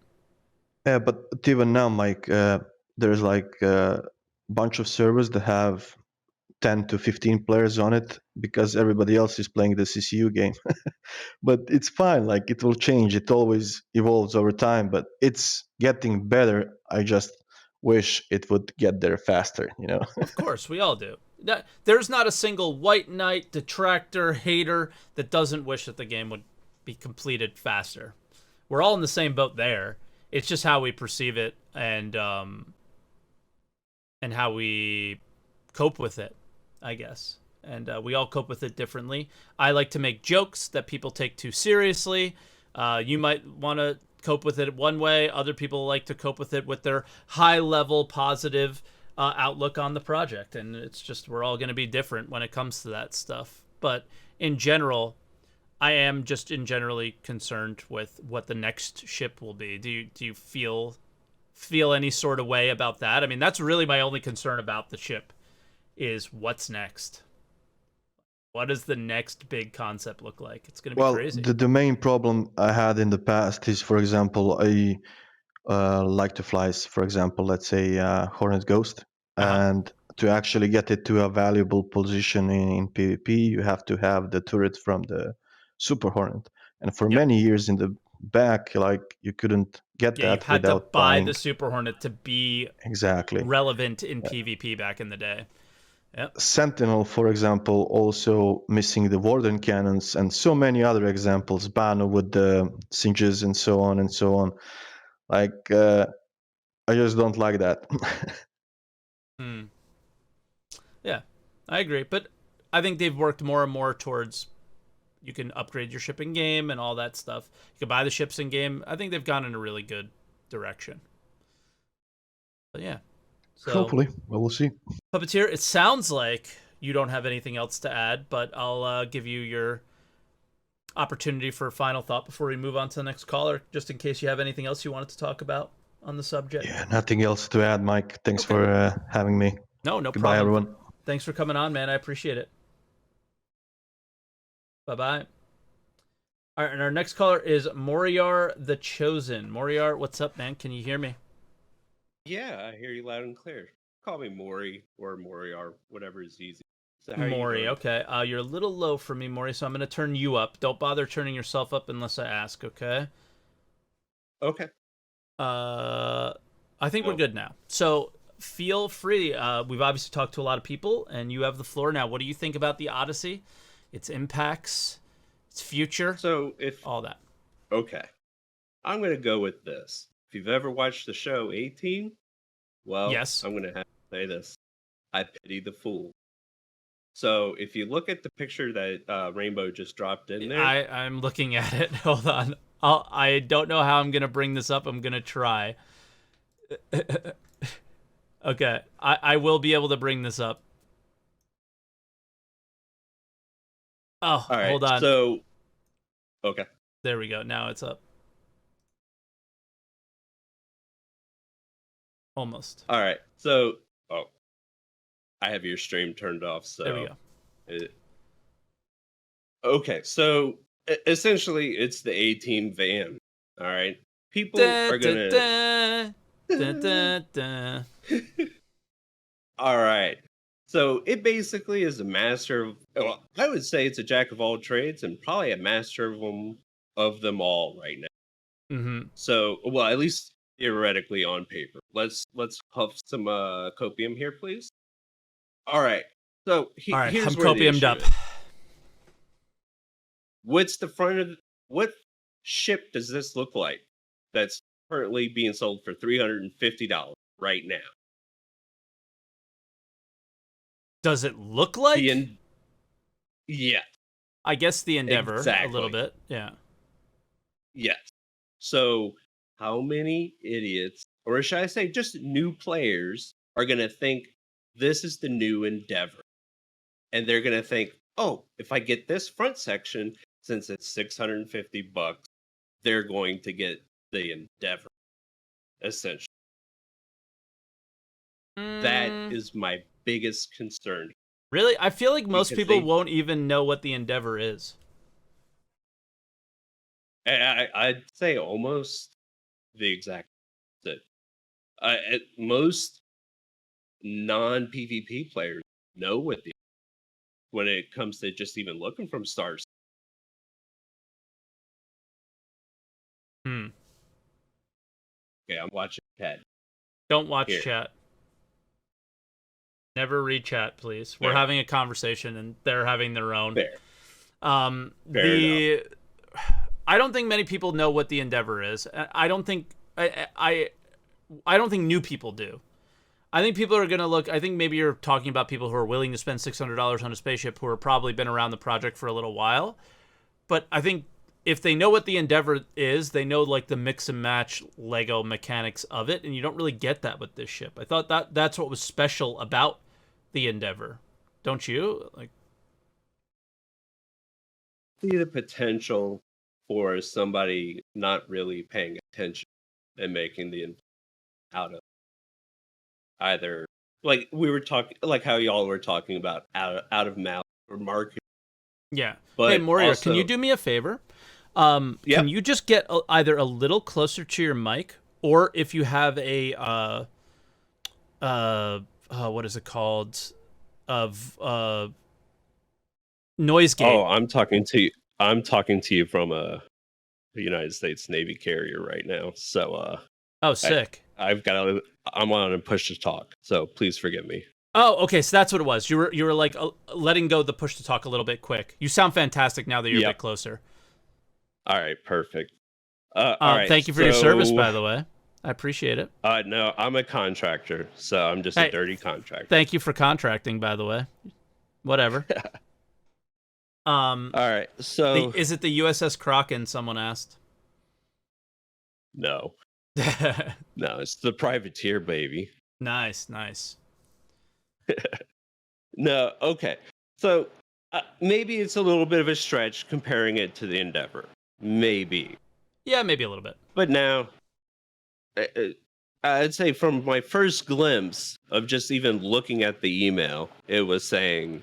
Yeah, but even now, Mike, there's like a bunch of servers that have 10 to 15 players on it because everybody else is playing the CCU game. But it's fine. Like it will change. It always evolves over time, but it's getting better. I just wish it would get there faster, Of course, we all do. There's not a single white knight, detractor, hater that doesn't wish that the game would be completed faster. We're all in the same boat there. It's just how we perceive it and how we cope with it, I guess. And we all cope with it differently. I like to make jokes that people take too seriously. You might want to cope with it one way. Other people like to cope with it with their high-level positive outlook on the project, and it's just we're all going to be different when it comes to that stuff. But in general, I am just generally concerned with what the next ship will be. Do you feel any sort of way about that? I mean, that's really my only concern about the ship is what's next. What does the next big concept look like? It's going to be crazy. The main problem I had in the past is, for example, I like to fly, for example, let's say Hornet Ghost, and to actually get it to a valuable position in PvP, you have to have the turret from the Super Hornet. And for many years in the back, like you couldn't get that you had without to buy buying the Super Hornet to be exactly relevant in PvP back in the day. Yep. Sentinel, for example, also missing the Warden cannons, and so many other examples. Bano with the singes and so on and so on. Like, I just don't like that. Yeah, I agree. But I think they've worked more and more towards you can upgrade your ship in game and all that stuff. You can buy the ships in game. I think they've gone in a really good direction. But yeah. So, hopefully, well, we'll see. Puppeteer, it sounds like you don't have anything else to add, but I'll give you your opportunity for a final thought before we move on to the next caller, just in case you have anything else you wanted to talk about on the subject. Yeah, nothing else to add, Mike. Thanks for having me. No Goodbye, problem. everyone. Thanks for coming on, man. I appreciate it. Bye-bye. All right, and our next caller is Moriar the Chosen. Moriar, what's up, man? Can you hear me? Yeah, I hear you loud and clear. Call me Maury or Moriar, whatever is easy. So Maury, okay. You're a little low for me, Maury, so I'm going to turn you up. Don't bother turning yourself up unless I ask, okay? Okay. I think we're good now. So feel free. We've obviously talked to a lot of people, and you have the floor now. What do you think about the Odyssey, its impacts, its future, all that? Okay. I'm going to go with this. If you've ever watched the show 18, well, yes. I'm going to have to say this. I pity the fool. So if you look at the picture that Rainbow just dropped in there. I'm looking at it. Hold on. I don't know how I'm going to bring this up. I'm going to try. Okay. I will be able to bring this up. Oh, all right, hold on. So, okay. There we go. Now it's up. Almost. All right. So, I have your stream turned off. So there we go. Okay. So essentially, it's the A-Team van. All right. People are gonna. All right. So it basically is a master of. Well, I would say it's a jack of all trades and probably a master of them all right now. Mm-hmm. So, well, at least theoretically on paper. Let's puff some copium here, please. All right. So all right, here's I'm where copiumed up. What's the front of what ship does this look like? That's currently being sold for $350 right now. Does it look like? Yeah. I guess the Endeavor exactly. A little bit. Yeah. Yes. So how many idiots, or should I say just new players, are going to think this is the new Endeavor? And they're going to think, oh, if I get this front section, since it's $650, they're going to get the Endeavor, essentially. That is my biggest concern. Really? I feel like most people won't even know what the Endeavor is. I'd say almost the exact opposite. Most non-PvP players know what when it comes to just even looking from stars. Okay, I'm watching chat. Don't watch chat. Never read chat, please. Fair. We're having a conversation, and they're having their own. Fair. Fair I don't think many people know what the Endeavor is. I don't think I don't think new people do. I think people are gonna look. I think maybe you're talking about people who are willing to spend $600 on a spaceship who are probably been around the project for a little while. But I think if they know what the Endeavor is, they know like the mix and match Lego mechanics of it, and you don't really get that with this ship. I thought that's what was special about the Endeavor. Don't you? Like, See the potential for somebody not really paying attention and making the out of either, like we were talking, like how y'all were talking about out of mouth or marketing. yeah. But hey, Moria, also, can you do me a favor? Yep. Can you just get either a little closer to your mic, or if you have a what is it called? Noise gate. Oh, I'm talking to you. I'm talking to you from a United States Navy carrier right now. So Oh, sick. I'm on a push to talk. So please forgive me. Oh, okay. So that's what it was. You were like letting go the push to talk a little bit quick. You sound fantastic now that you're a bit closer. All right, perfect. All right. Thank you for your service, by the way. I appreciate it. No, I'm a contractor, so I'm just a dirty contractor. Thank you for contracting, by the way. Whatever. All right. So is it the USS Kraken? Someone asked. No. No, it's the privateer, baby. Nice. No, okay. So maybe it's a little bit of a stretch comparing it to the Endeavor. Maybe. Yeah, maybe a little bit. But now, I'd say from my first glimpse of just even looking at the email, it was saying,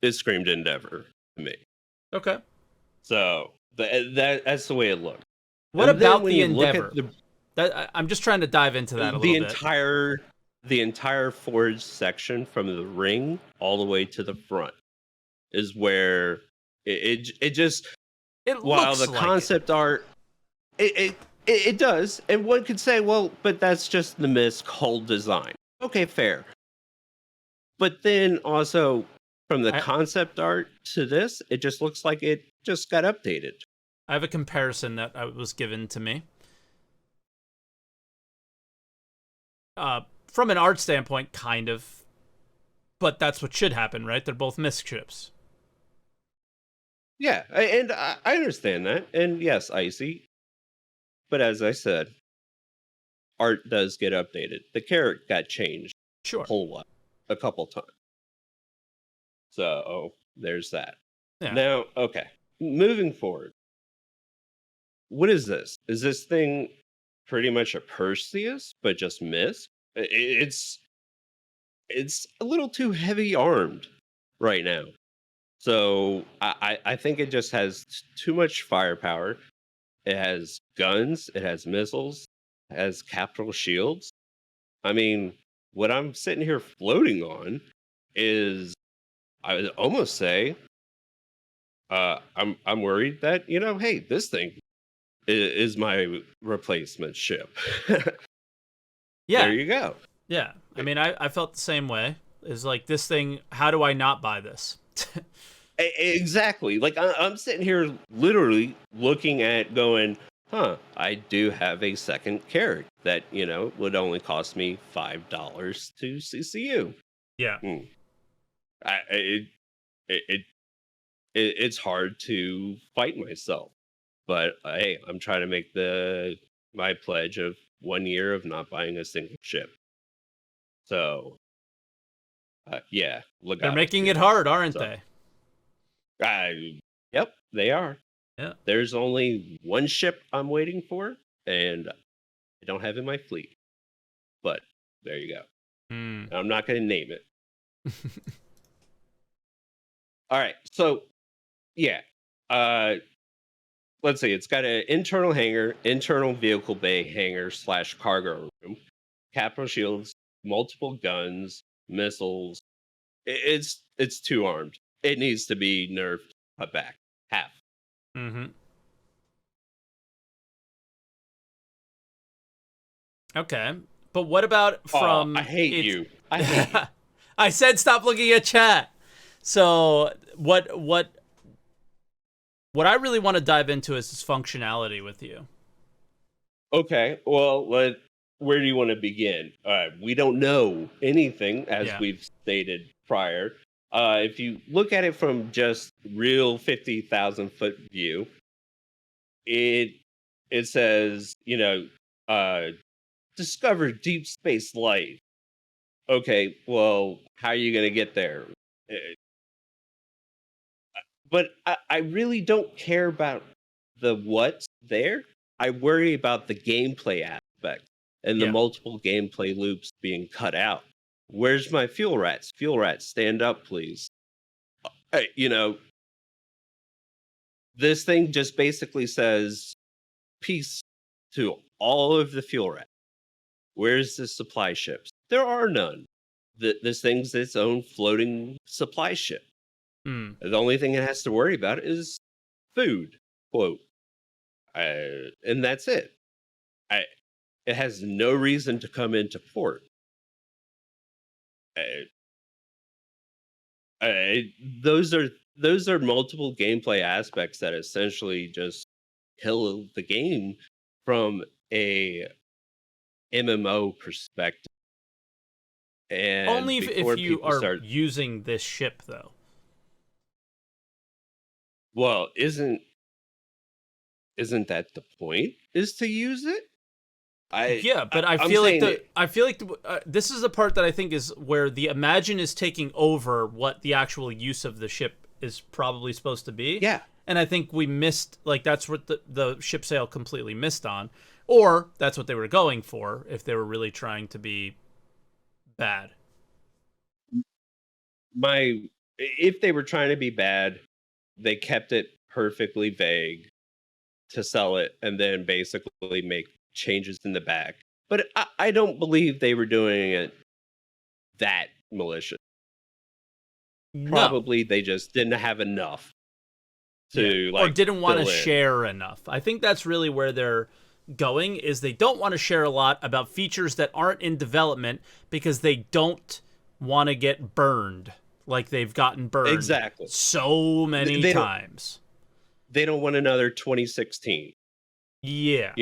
it screamed Endeavor to me. Okay. So that's the way it looked. What about the Endeavor? I'm just trying to dive into that a little bit. The entire forge section from the ring all the way to the front is where it just, while the concept art, it does, and one could say, well, but that's just the Misc whole design. Okay, fair. But then also from the concept art to this, it just looks like it just got updated. I have a comparison that was given to me. From an art standpoint, kind of. But that's what should happen, right? They're both Misc ships. Yeah, and I understand that. And yes, Icy. But as I said, art does get updated. The carrot got changed a whole lot, a couple times. So there's that. Yeah. Now, okay, moving forward. What is this? Is this thing pretty much a Perseus, but just Misc? It's a little too heavy armed right now. So I think it just has too much firepower. It has guns, it has missiles, it has capital shields. I mean, what I'm sitting here floating on is, I would almost say, I'm worried that, hey, this thing is my replacement ship. Yeah. There you go. Yeah. I mean, I felt the same way. Is like, this thing, how do I not buy this? Exactly. Like, I'm sitting here literally looking at going, I do have a second carrot that, would only cost me $5 to CCU. Yeah. It's hard to fight myself. But hey, I'm trying to make my pledge of 1 year of not buying a single ship. So, yeah, look. They're making it hard, aren't they? Yep, they are. Yeah. There's only one ship I'm waiting for, and I don't have in my fleet. But there you go. I'm not going to name it. All right, so yeah. Let's see, it's got an internal hangar, internal vehicle bay hangar / cargo room, capital shields, multiple guns, missiles. It's too armed. It needs to be nerfed back half. Mm-hmm. Okay, but what about from? I hate you. I hate you. I said stop looking at chat. So what I really want to dive into is this functionality with you. Okay, well, where do you want to begin? We don't know anything, as we've stated prior. If you look at it from just real 50,000 foot view, it says, discover deep space life. Okay, well, how are you going to get there? Uh, But I really don't care about the what's there. I worry about the gameplay aspect and the Yeah. multiple gameplay loops being cut out. Where's my fuel rats? Fuel rats, stand up, please. You know, this thing just basically says peace to all of the fuel rats. Where's the supply ships? There are none. This thing's its own floating supply ship. Hmm. The only thing it has to worry about is food, quote. And that's it. It has no reason to come into port. Uh, those are multiple gameplay aspects that essentially just kill the game from a MMO perspective. And Only before if you people are start, using this ship, though. well, isn't that the point? Is to use it? Yeah, but I'm feel like saying this is the part that I think is where the Imagine is taking over what the actual use of the ship is probably supposed to be. Yeah. And I think we missed, like, that's what the ship sale completely missed on. Or that's what they were going for if they were really trying to be bad. If they were trying to be bad, they kept it perfectly vague to sell it and then basically make changes in the back. But I don't believe they were doing it that malicious. No. Probably they just didn't have enough to or didn't want to fill in. share enough. I think that's really where they're going, is they don't want to share a lot about features that aren't in development because they don't want to get burned like they've gotten burned Exactly. so many times. They don't want another 2016. Yeah.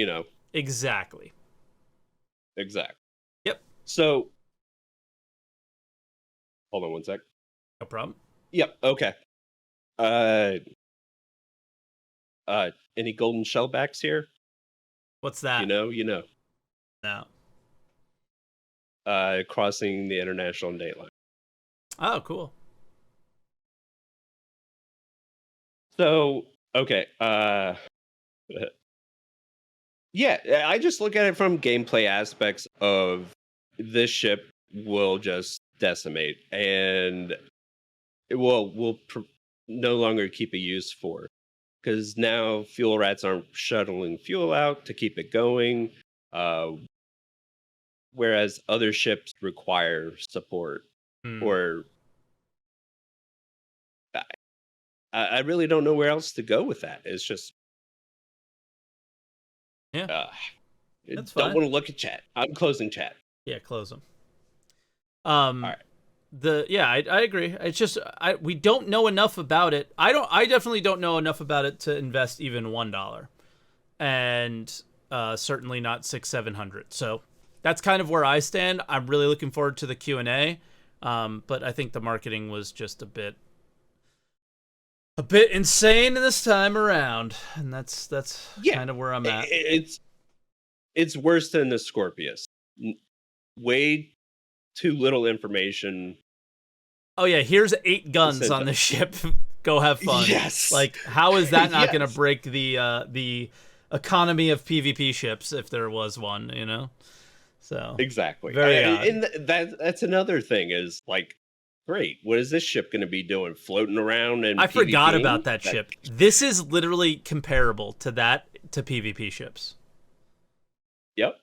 Exactly. Yep. So, hold on one sec. No problem. Yep. Okay. Any golden shellbacks here? What's that? No. Crossing the international date line. Oh, cool. So, okay. Yeah, I just look at it from gameplay aspects of this ship will just decimate and it will no longer keep a use for, because now fuel rats aren't shuttling fuel out to keep it going, whereas other ships require support. Or I really don't know where else to go with that. It's just That's don't fine. want to look at chat. I'm closing chat. Yeah, close them. All right. I agree. It's just we don't know enough about it. I definitely don't know enough about it to invest even $1, and certainly not $600-700. So that's kind of where I stand. I'm really looking forward to the Q&A, but I think the marketing was just a bit insane this time around, and that's kind of where I'm at. It's worse than the Scorpius. Way too little information. Oh yeah, here's 8 guns on the ship. Go have fun. Yes. Like, how is that not going to break the economy of PvP ships if there was one? So exactly. Very odd. And that's another thing is like, great. What is this ship going to be doing? Floating around and I forgot about that ship. This is literally comparable to PvP ships. Yep.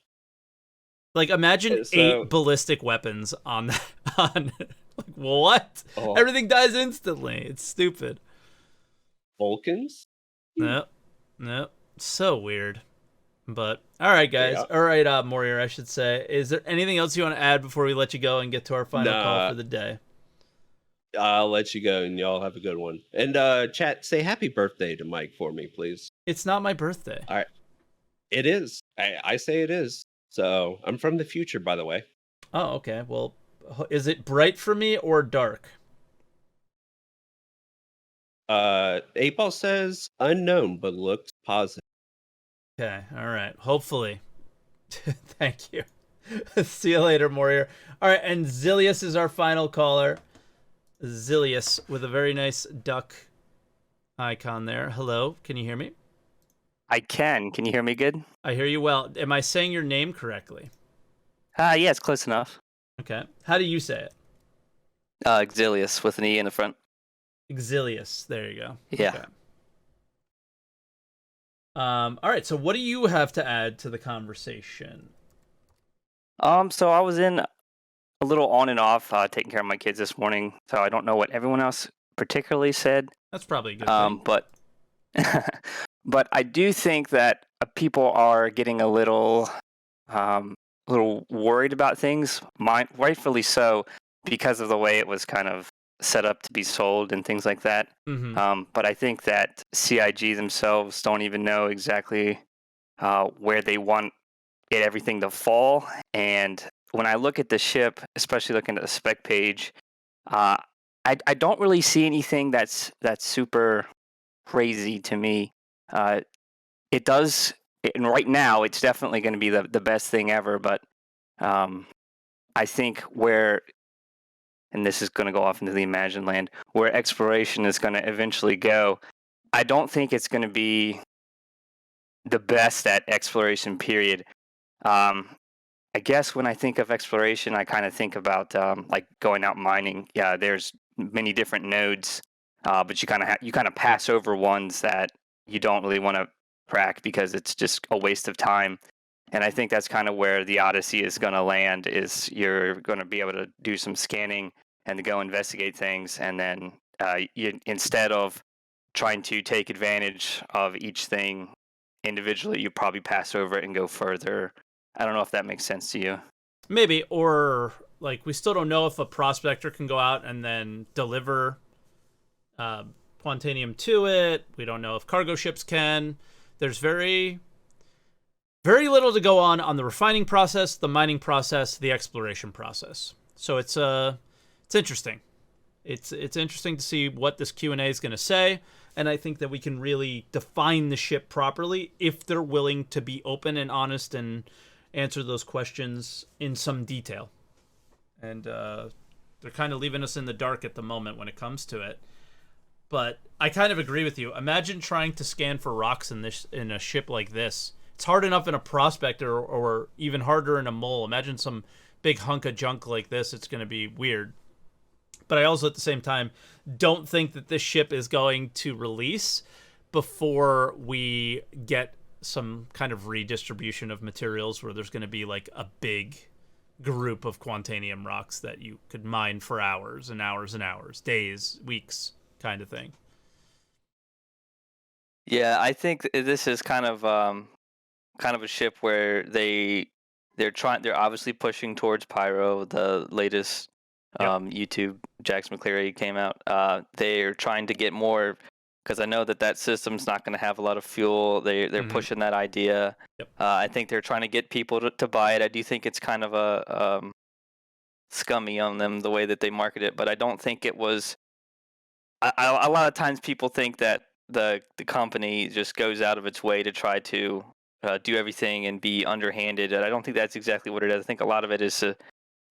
Like, imagine 8 ballistic weapons on that. Like, what? Oh. Everything dies instantly. It's stupid. Vulcans? Nope. So weird. But all right, guys. Yeah. All right, Morier, I should say. Is there anything else you want to add before we let you go and get to our final call for the day? I'll let you go, and y'all have a good one. And chat, say happy birthday to Mike for me, please. It's not my birthday. All right. It is. I say it is. So I'm from the future, by the way. Oh, okay. Well, is it bright for me or dark? 8Ball says unknown, but looks positive. Okay. All right. Hopefully. Thank you. See you later, Warrior. All right, and Zilius is our final caller. Zilius with a very nice duck icon there. Hello, can you hear me? I can. Can you hear me good? I hear you well. Am I saying your name correctly? Yeah, it's close enough. Okay. How do you say it? Exilius with an E in the front. Exilius. There you go. Yeah. Okay. All right, so what do you have to add to the conversation? So I was in a little on and off taking care of my kids this morning, so I don't know what everyone else particularly said. That's probably a good thing. But but I do think that people are getting a little worried about things, rightfully so, because of the way it was kind of set up to be sold and things like that. Mm-hmm. But I think that CIG themselves don't even know exactly where they want everything to fall. And when I look at the ship, especially looking at the spec page, I don't really see anything that's super crazy to me. It does, and right now it's definitely going to be the best thing ever. But I think where, and this is going to go off into the Imagine land, where exploration is going to eventually go, I don't think it's going to be the best at exploration, period. I guess when I think of exploration, I kind of think about like going out mining. Yeah, there's many different nodes, but you kind of pass over ones that you don't really want to crack because it's just a waste of time. And I think that's kind of where the Odyssey is going to land. Is you're going to be able to do some scanning and to go investigate things, and then instead of trying to take advantage of each thing individually, you probably pass over it and go further. I don't know if that makes sense to you. Maybe, or like we still don't know if a prospector can go out and then deliver Quantanium to it. We don't know if cargo ships can. There's very little to go on the refining process, the mining process, the exploration process. So it's interesting. It's interesting to see what this Q&A is going to say, and I think that we can really define the ship properly if they're willing to be open and honest and answer those questions in some detail. And they're kind of leaving us in the dark at the moment when it comes to it. But I kind of agree with you. Imagine trying to scan for rocks in a ship like this. It's hard enough in a prospector, or even harder in a mole. Imagine some big hunk of junk like this. It's going to be weird. But I also, at the same time, don't think that this ship is going to release before we get some kind of redistribution of materials where there's going to be like a big group of Quantanium rocks that you could mine for hours and hours and hours, days, weeks, kind of thing. Yeah, I think this is kind of a ship where they're obviously pushing towards Pyro, the latest YouTube Jax McCleary came out. They're trying to get more, because I know that system's not going to have a lot of fuel. They're pushing that idea. Yep. I think they're trying to get people to buy it. I do think it's kind of a scummy on them the way that they market it, but I don't think it was. A lot of times people think that the company just goes out of its way to try to do everything and be underhanded, and I don't think that's exactly what it is. I think a lot of it is,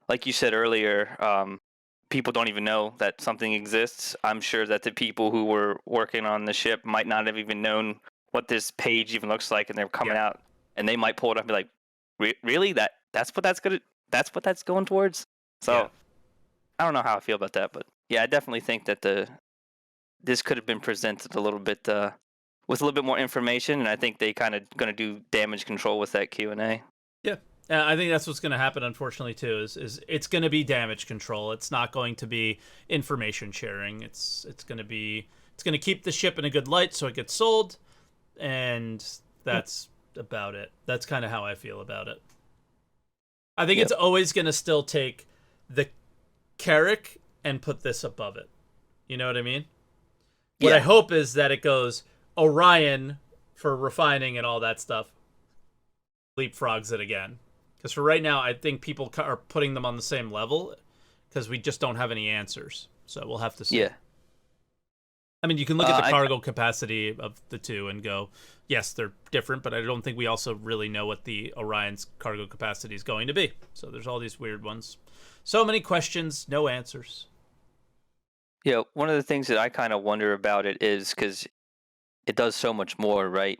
like you said earlier, people don't even know that something exists. I'm sure that the people who were working on the ship might not have even known what this page even looks like, and they're coming out, and they might pull it up and be like, "Really? That's what that's going towards?" So I don't know how I feel about that, but yeah, I definitely think that this could have been presented a little bit with a little bit more information, and I think they kind of going to do damage control with that Q&A. Yeah. I think that's what's going to happen, unfortunately, too, is it's going to be damage control. It's not going to be information sharing. It's going to keep the ship in a good light so it gets sold, and that's about it. That's kind of how I feel about it. I think it's always going to still take the Carrack and put this above it. You know what I mean? What I hope is that it goes Orion for refining and all that stuff, leapfrogs it again. Because for right now, I think people are putting them on the same level because we just don't have any answers. So we'll have to see. Yeah. I mean, you can look at the cargo capacity of the two and go, yes, they're different, but I don't think we also really know what the Orion's cargo capacity is going to be. So there's all these weird ones. So many questions, no answers. Yeah, one of the things that I kind of wonder about it is because it does so much more, right?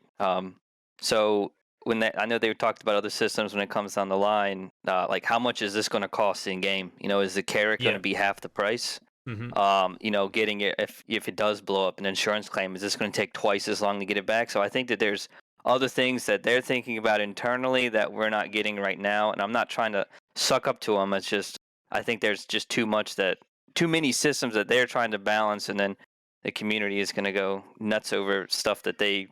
So I know they talked about other systems when it comes down the line, like how much is this going to cost in game? Is the carrot going to be half the price? Getting it if it does blow up an insurance claim, is this going to take twice as long to get it back? So I think that there's other things that they're thinking about internally that we're not getting right now, and I'm not trying to suck up to them. It's just I think there's just too many systems that they're trying to balance, and then the community is going to go nuts over stuff that they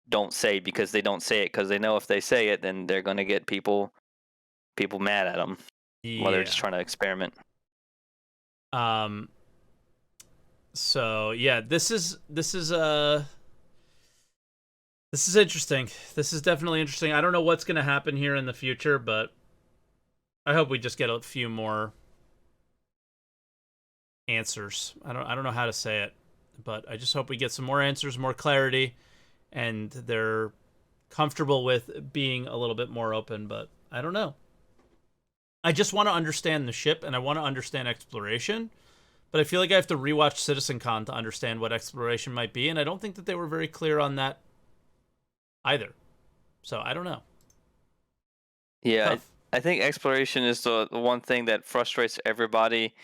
don't say because they don't say it because they know if they say it, then they're going to get people mad at them while they're just trying to experiment. So yeah, this is interesting. This is definitely interesting. I don't know what's going to happen here in the future, but I hope we just get a few more answers. I don't know how to say it, but I just hope we get some more answers, more clarity, and they're comfortable with being a little bit more open, but I don't know. I just want to understand the ship, and I want to understand exploration, but I feel like I have to rewatch CitizenCon to understand what exploration might be, and I don't think that they were very clear on that either. So I don't know. Yeah, I think exploration is the one thing that frustrates everybody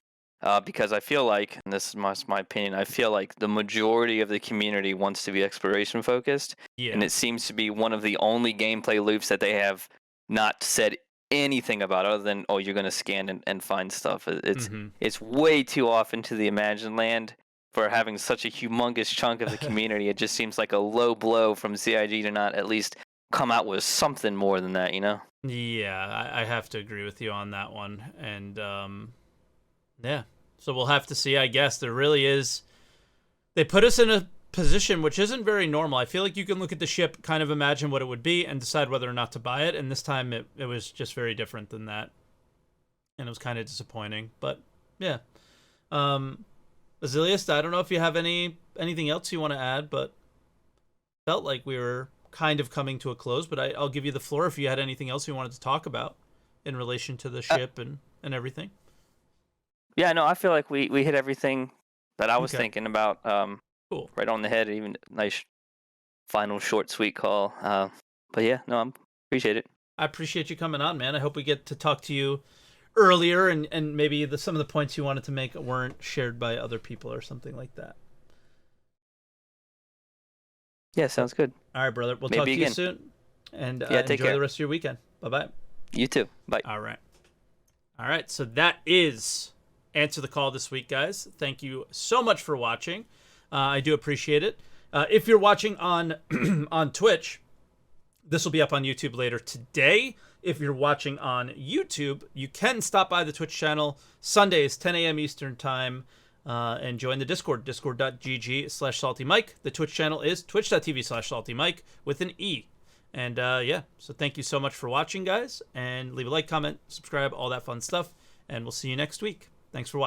because I feel like, and this is my opinion, I feel like the majority of the community wants to be exploration focused, and it seems to be one of the only gameplay loops that they have not said anything about other than, oh, you're going to scan and find stuff. It's way too often to the Imagine Land for having such a humongous chunk of the community. It just seems like a low blow from CIG to not at least come out with something more than that, Yeah, I have to agree with you on that one. And yeah, so we'll have to see, I guess. There really is... They put us in a position which isn't very normal. I feel like you can look at the ship, kind of imagine what it would be, and decide whether or not to buy it, and this time it was just very different than that. And it was kind of disappointing. But, yeah. Azilius, I don't know if you have anything else you want to add, but felt like we were kind of coming to a close, but I'll give you the floor if you had anything else you wanted to talk about in relation to the ship and everything. Yeah, no, I feel like we hit everything that I was thinking about. Cool. Right on the head. Even nice final short sweet call. But yeah, no, I appreciate it. I appreciate you coming on, man. I hope we get to talk to you earlier and maybe some of the points you wanted to make weren't shared by other people or something like that. Yeah, sounds good. All right, brother. We'll talk to you soon. And enjoy the rest of your weekend. Bye-bye. You too. Bye. All right. So that is Answer the Call this week, guys. Thank you so much for watching. I do appreciate it. If you're watching on on Twitch, this will be up on YouTube later today. If you're watching on YouTube, you can stop by the Twitch channel Sundays, 10 a.m. Eastern Time, and join the Discord, discord.gg/SaltEMike. The Twitch channel is twitch.tv/SaltEMike with an E. And yeah, so thank you so much for watching, guys. And leave a like, comment, subscribe, all that fun stuff. And we'll see you next week. Thanks for watching.